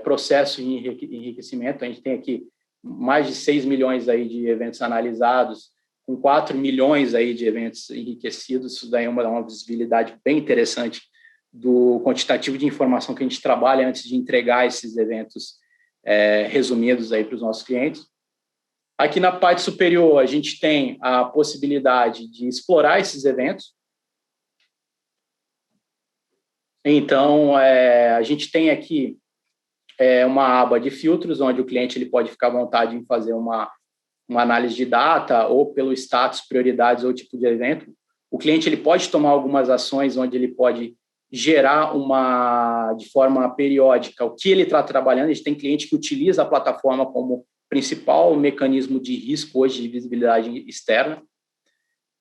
processo e enriquecimento. A gente tem aqui mais de 6 milhões aí de eventos analisados, com 4 milhões aí de eventos enriquecidos. Isso daí é uma visibilidade bem interessante do quantitativo de informação que a gente trabalha antes de entregar esses eventos resumidos aí para os nossos clientes. Aqui na parte superior, a gente tem a possibilidade de explorar esses eventos. Então, a gente tem aqui uma aba de filtros, onde o cliente ele pode ficar à vontade em fazer uma análise de data, ou pelo status, prioridades ou tipo de evento. O cliente ele pode tomar algumas ações, onde ele pode gerar de forma periódica o que ele está trabalhando. A gente tem cliente que utiliza a plataforma como principal mecanismo de risco hoje de visibilidade externa.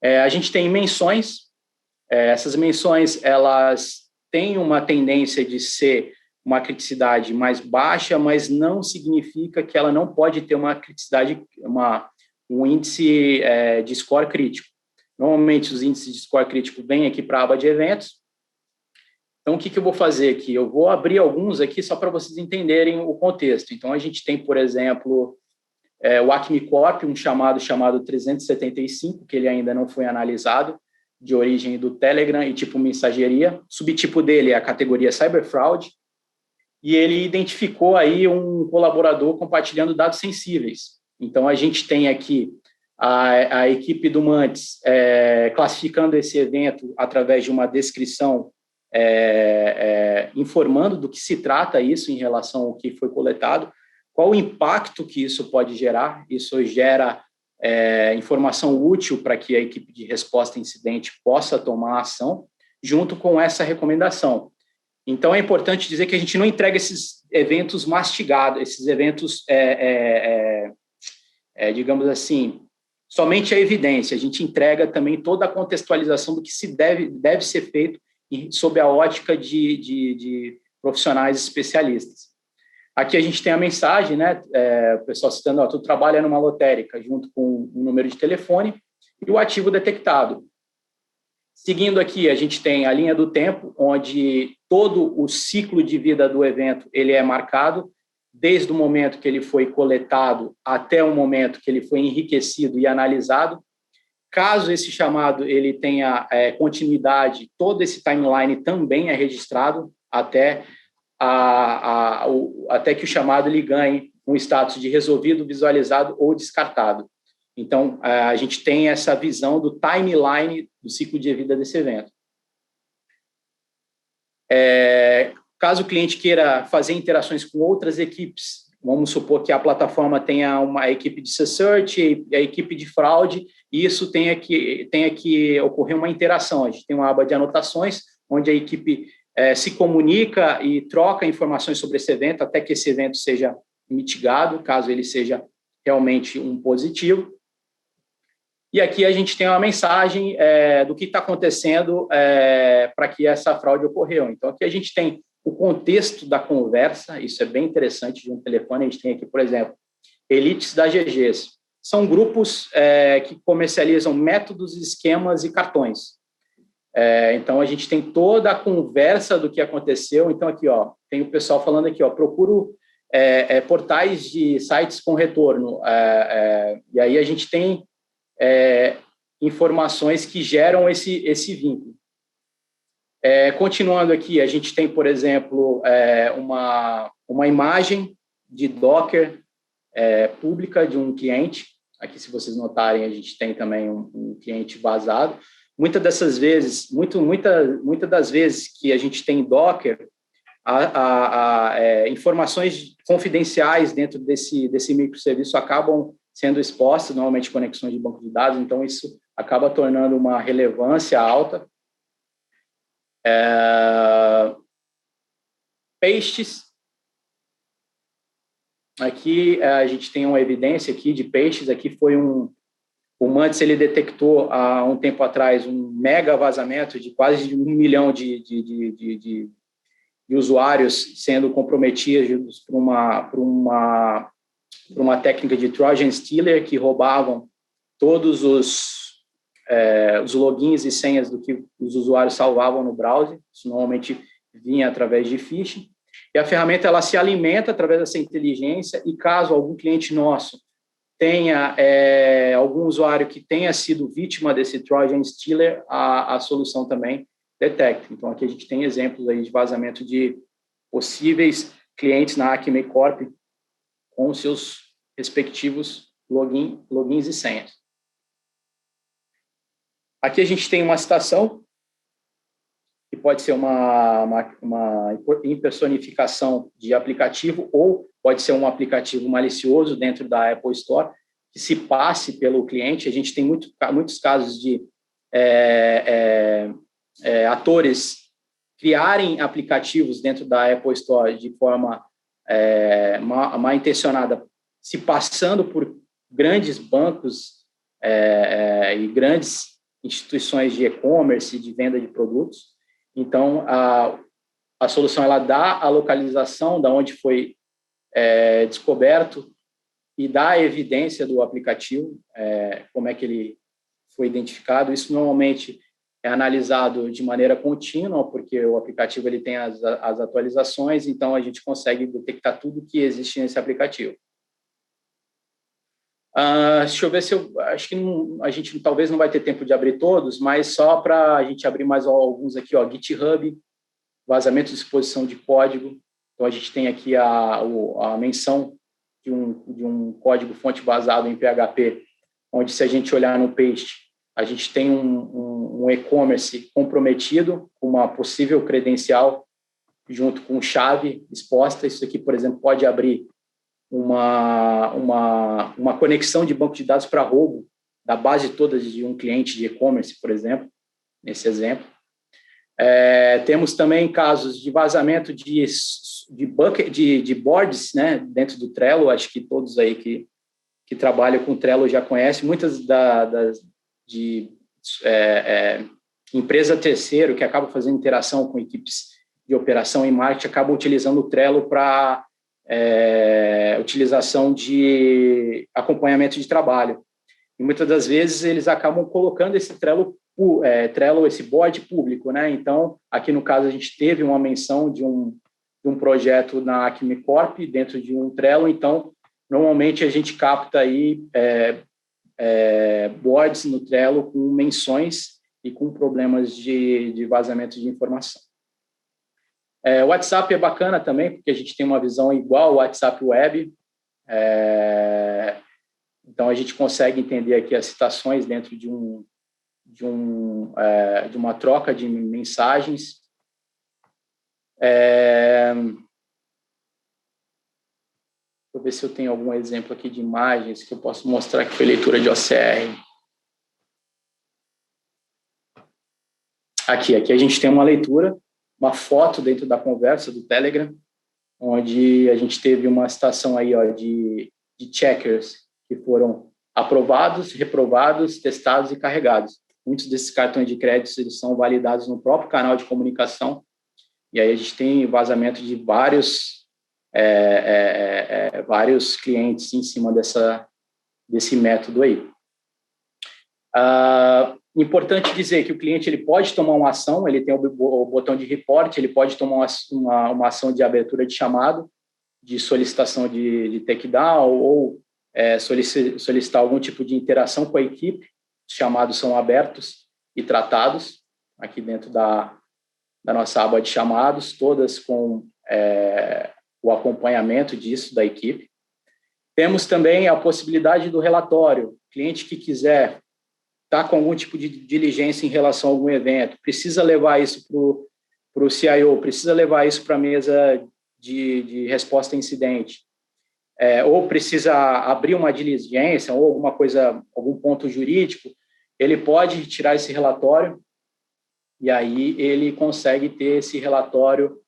A gente tem menções. Essas menções elas têm uma tendência de ser uma criticidade mais baixa, mas não significa que ela não pode ter uma criticidade, um índice de score crítico. Normalmente, os índices de score crítico vêm aqui para a aba de eventos. Então, o que eu vou fazer aqui? Eu vou abrir alguns aqui só para vocês entenderem o contexto. Então, a gente tem, por exemplo, o Acme Corp, um chamado 375, que ele ainda não foi analisado, de origem do Telegram e tipo mensageria. O subtipo dele é a categoria Cyberfraud, e ele identificou aí um colaborador compartilhando dados sensíveis. Então, a gente tem aqui a equipe do Mantis classificando esse evento através de uma descrição informando do que se trata isso em relação ao que foi coletado, qual o impacto que isso pode gerar. Isso gera informação útil para que a equipe de resposta a incidente possa tomar ação, junto com essa recomendação. Então, é importante dizer que a gente não entrega esses eventos mastigados, esses eventos, digamos assim, somente a evidência. A gente entrega também toda a contextualização do que se deve ser feito sob a ótica de profissionais especialistas. Aqui a gente tem a mensagem, né? O pessoal citando, tu trabalha numa lotérica, junto com o número de telefone e o ativo detectado. Seguindo aqui, a gente tem a linha do tempo, onde todo o ciclo de vida do evento ele é marcado, desde o momento que ele foi coletado até o momento que ele foi enriquecido e analisado. Caso esse chamado ele tenha continuidade, todo esse timeline também é registrado até que o chamado ele ganhe um status de resolvido, visualizado ou descartado. Então, a gente tem essa visão do timeline do ciclo de vida desse evento. Caso o cliente queira fazer interações com outras equipes, vamos supor que a plataforma tenha uma equipe de search e a equipe de fraude, e isso tenha que ocorrer uma interação. A gente tem uma aba de anotações, onde a equipe se comunica e troca informações sobre esse evento, até que esse evento seja mitigado, caso ele seja realmente um positivo. E aqui a gente tem uma mensagem do que está acontecendo para que essa fraude ocorreu. Então, aqui a gente tem o contexto da conversa, isso é bem interessante de um telefone. A gente tem aqui, por exemplo, elites da GGs. São grupos que comercializam métodos, esquemas e cartões. Então, a gente tem toda a conversa do que aconteceu. Então, aqui, tem o pessoal falando aqui, procuro portais de sites com retorno. E aí a gente tem informações que geram esse vínculo. Continuando aqui, a gente tem, por exemplo, uma imagem de Docker pública de um cliente. Aqui, se vocês notarem, a gente tem também um cliente vazado. Muitas das vezes que a gente tem Docker, informações confidenciais dentro desse microserviço acabam sendo expostas, normalmente conexões de banco de dados, então isso acaba tornando uma relevância alta. Peixes. Aqui a gente tem uma evidência aqui de peixes. Aqui foi o Mantis, ele detectou há um tempo atrás um mega vazamento de quase 1 milhão de usuários sendo comprometidos por uma técnica de Trojan Stealer, que roubavam todos os logins e senhas do que os usuários salvavam no browser. Isso normalmente vinha através de phishing. E a ferramenta ela se alimenta através dessa inteligência, e caso algum cliente nosso tenha algum usuário que tenha sido vítima desse Trojan Stealer, a solução também detecta. Então, aqui a gente tem exemplos aí de vazamento de possíveis clientes na Acme Corp com seus respectivos logins e senhas. Aqui a gente tem uma citação, que pode ser uma impersonificação de aplicativo, ou pode ser um aplicativo malicioso dentro da Apple Store, que se passe pelo cliente. A gente tem muitos casos de atores criarem aplicativos dentro da Apple Store de forma mal intencionada, se passando por grandes bancos e grandes instituições de e-commerce, de venda de produtos. Então, a solução ela dá a localização da onde foi descoberto e dá a evidência do aplicativo, como é que ele foi identificado. Isso normalmente é analisado de maneira contínua, porque o aplicativo ele tem as atualizações, então a gente consegue detectar tudo que existe nesse aplicativo. Deixa eu ver se acho que a gente talvez não vai ter tempo de abrir todos, mas só para a gente abrir mais alguns aqui, GitHub, vazamento de exposição de código. Então a gente tem aqui a menção de um código fonte vazado em PHP, onde, se a gente olhar no paste, a gente tem um e-commerce comprometido com uma possível credencial junto com chave exposta. Isso aqui, por exemplo, pode abrir uma conexão de banco de dados para roubo da base toda de um cliente de e-commerce, por exemplo, nesse exemplo. Temos também casos de vazamento de boards, né, dentro do Trello. Acho que todos aí que trabalham com Trello já conhecem. Muitas empresa terceiro que acabam fazendo interação com equipes de operação e marketing acabam utilizando o Trello para utilização de acompanhamento de trabalho. E muitas das vezes eles acabam colocando esse Trello, esse board público, né? Então, aqui no caso, a gente teve uma menção de um projeto na Acme Corp dentro de um Trello. Então, normalmente a gente capta aí boards no Trello com menções e com problemas de vazamento de informação. O WhatsApp é bacana também, porque a gente tem uma visão igual ao WhatsApp Web. Então, a gente consegue entender aqui as citações dentro de uma troca de mensagens. Vou ver se eu tenho algum exemplo aqui de imagens que eu posso mostrar que foi leitura de OCR. Aqui a gente tem uma leitura, uma foto dentro da conversa do Telegram, onde a gente teve uma citação aí, de checkers que foram aprovados, reprovados, testados e carregados. Muitos desses cartões de crédito eles são validados no próprio canal de comunicação, e aí a gente tem vazamento de vários clientes em cima desse método aí. Importante dizer que o cliente ele pode tomar uma ação, ele tem o botão de report, ele pode tomar uma ação de abertura de chamado, de solicitação de takedown ou solicitar algum tipo de interação com a equipe. chamados são abertos e tratados, aqui dentro da nossa aba de chamados, todas com o acompanhamento disso da equipe. Temos também a possibilidade do relatório. Cliente que quiser estar com algum tipo de diligência em relação a algum evento, precisa levar isso para o CIO, precisa levar isso para a mesa de resposta a incidente, ou precisa abrir uma diligência ou alguma coisa, algum ponto jurídico, ele pode tirar esse relatório e aí ele consegue ter esse relatório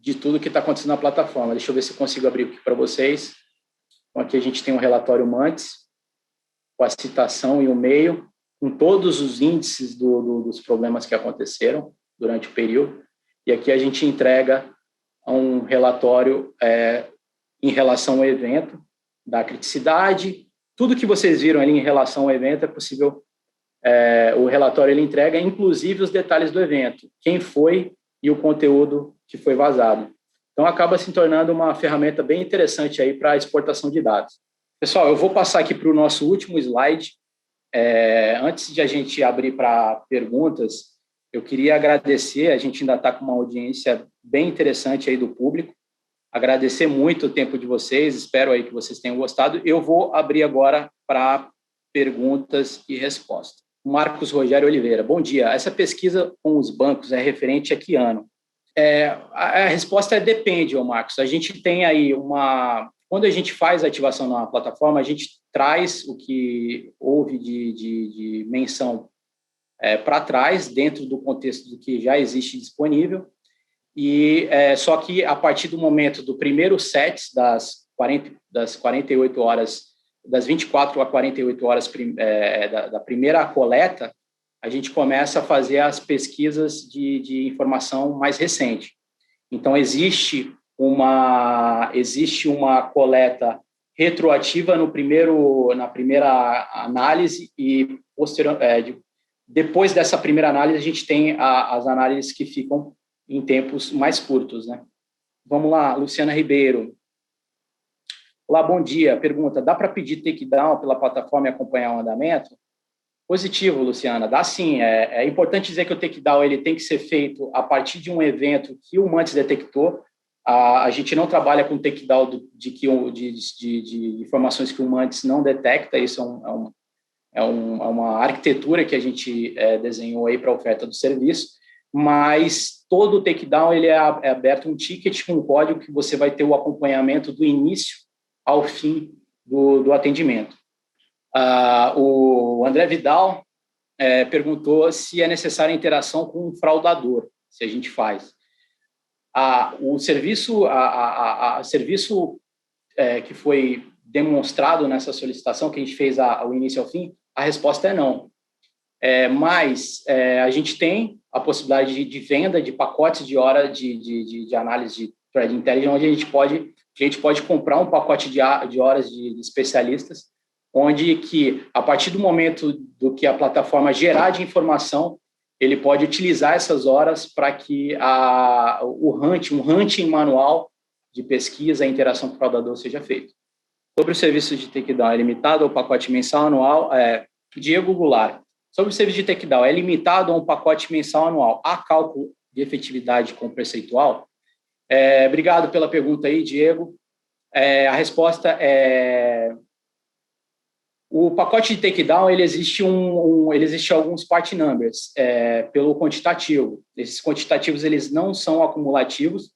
de tudo que está acontecendo na plataforma. Deixa eu ver se eu consigo abrir aqui para vocês. Então, aqui a gente tem um relatório Mantis, com a citação e o meio, com todos os índices dos problemas que aconteceram durante o período. E aqui a gente entrega um relatório em relação ao evento, da criticidade, tudo que vocês viram ali em relação ao evento é possível, o relatório ele entrega, inclusive os detalhes do evento, quem foi e o conteúdo que foi vazado. Então, acaba se tornando uma ferramenta bem interessante aí para a exportação de dados. Pessoal, eu vou passar aqui para o nosso último slide. Antes de a gente abrir para perguntas, eu queria agradecer, a gente ainda está com uma audiência bem interessante aí do público, agradecer muito o tempo de vocês, espero aí que vocês tenham gostado. Eu vou abrir agora para perguntas e respostas. Marcos Rogério Oliveira, bom dia. Essa pesquisa com os bancos é referente a que ano? A resposta depende, Marcos. A gente tem aí quando a gente faz a ativação na plataforma, a gente traz o que houve de menção para trás, dentro do contexto do que já existe disponível, e só que a partir do momento do primeiro set das 48 horas, das 24 a 48 horas da primeira coleta, a gente começa a fazer as pesquisas de informação mais recente. Então, existe uma coleta retroativa na primeira análise e depois dessa primeira análise, a gente tem as análises que ficam em tempos mais curtos, né? Vamos lá, Luciana Ribeiro. Olá, bom dia. Pergunta, dá para pedir takedown pela plataforma e acompanhar o andamento? Positivo, Luciana. Dá sim. É importante dizer que o takedown ele tem que ser feito a partir de um evento que o Mantis detectou. A gente não trabalha com takedown de informações que o Mantis não detecta. Isso é uma arquitetura que a gente desenhou aí para a oferta do serviço. Mas todo o takedown ele é aberto um ticket com um código que você vai ter o acompanhamento do início ao fim do atendimento. O André Vidal perguntou se é necessária a interação com um fraudador, se a gente faz. O serviço que foi demonstrado nessa solicitação, que a gente fez o início ao fim, a resposta é não. Mas a gente tem a possibilidade de venda de pacotes de hora de análise de threat intelligence, onde a gente pode comprar um pacote de horas de especialistas, onde que, a partir do momento do que a plataforma gerar de informação, ele pode utilizar essas horas para que um hunting manual de pesquisa e interação com o fraudador seja feito. Sobre o serviço de takedown, é limitado ao pacote mensal anual? Diego Goulart. Sobre o serviço de takedown, é limitado a um pacote mensal anual? Há cálculo de efetividade com percentual? Obrigado pela pergunta aí, Diego. A resposta é... O pacote de takedown, ele existe alguns part numbers pelo quantitativo. Esses quantitativos, eles não são acumulativos.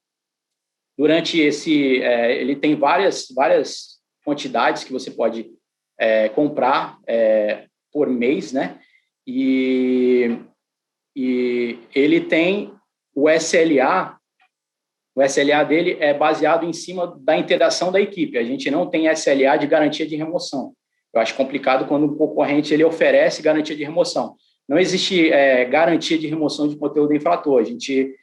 Durante ele tem várias quantidades que você pode comprar por mês, né? E ele tem o SLA. O SLA dele é baseado em cima da interação da equipe. A gente não tem SLA de garantia de remoção. Eu acho complicado quando um concorrente ele oferece garantia de remoção. Não existe garantia de remoção de conteúdo infrator. A gente,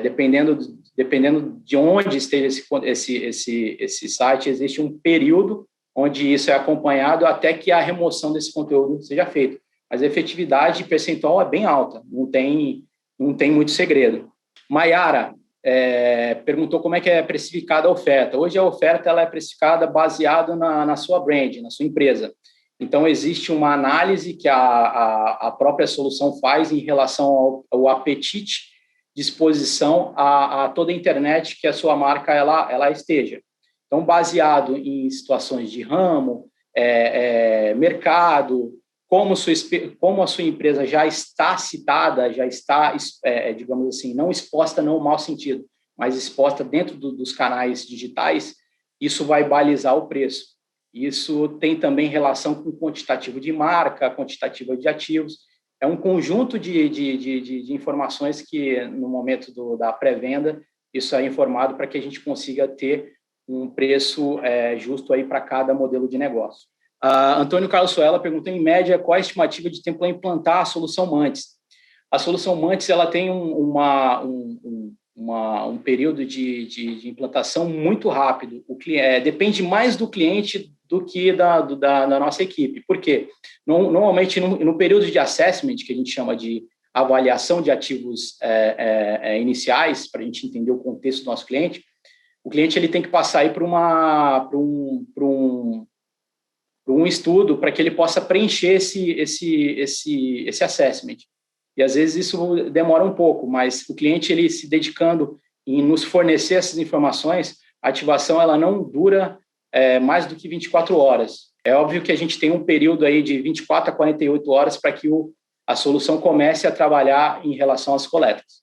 dependendo de onde esteja esse site, existe um período onde isso é acompanhado até que a remoção desse conteúdo seja feita. Mas a efetividade percentual é bem alta, não tem muito segredo. Maiara, perguntou como é que é precificada a oferta. Hoje a oferta ela é precificada baseada na sua brand, na sua empresa. Então, existe uma análise que a própria solução faz em relação ao apetite de exposição a toda a internet que a sua marca ela esteja. Então, baseado em situações de ramo, mercado, como a sua empresa já está citada, já está, digamos assim, não exposta no mau sentido, mas exposta dentro dos canais digitais, isso vai balizar o preço. Isso tem também relação com quantitativo de marca, quantitativo de ativos. É um conjunto de informações que, no momento da pré-venda, isso é informado para que a gente consiga ter um preço justo aí para cada modelo de negócio. Antônio Carlos Soella perguntou, em média, qual a estimativa de tempo para implantar a solução Mantis? A solução Mantis ela tem um período de implantação muito rápido. Depende mais do cliente do que da nossa equipe. Por quê? Normalmente, no período de assessment, que a gente chama de avaliação de ativos iniciais, para a gente entender o contexto do nosso cliente, o cliente ele tem que passar aí por um estudo para que ele possa preencher esse assessment. E, às vezes, isso demora um pouco, mas o cliente ele se dedicando em nos fornecer essas informações, a ativação ela não dura mais do que 24 horas. É óbvio que a gente tem um período aí de 24 a 48 horas para que a solução comece a trabalhar em relação às coletas.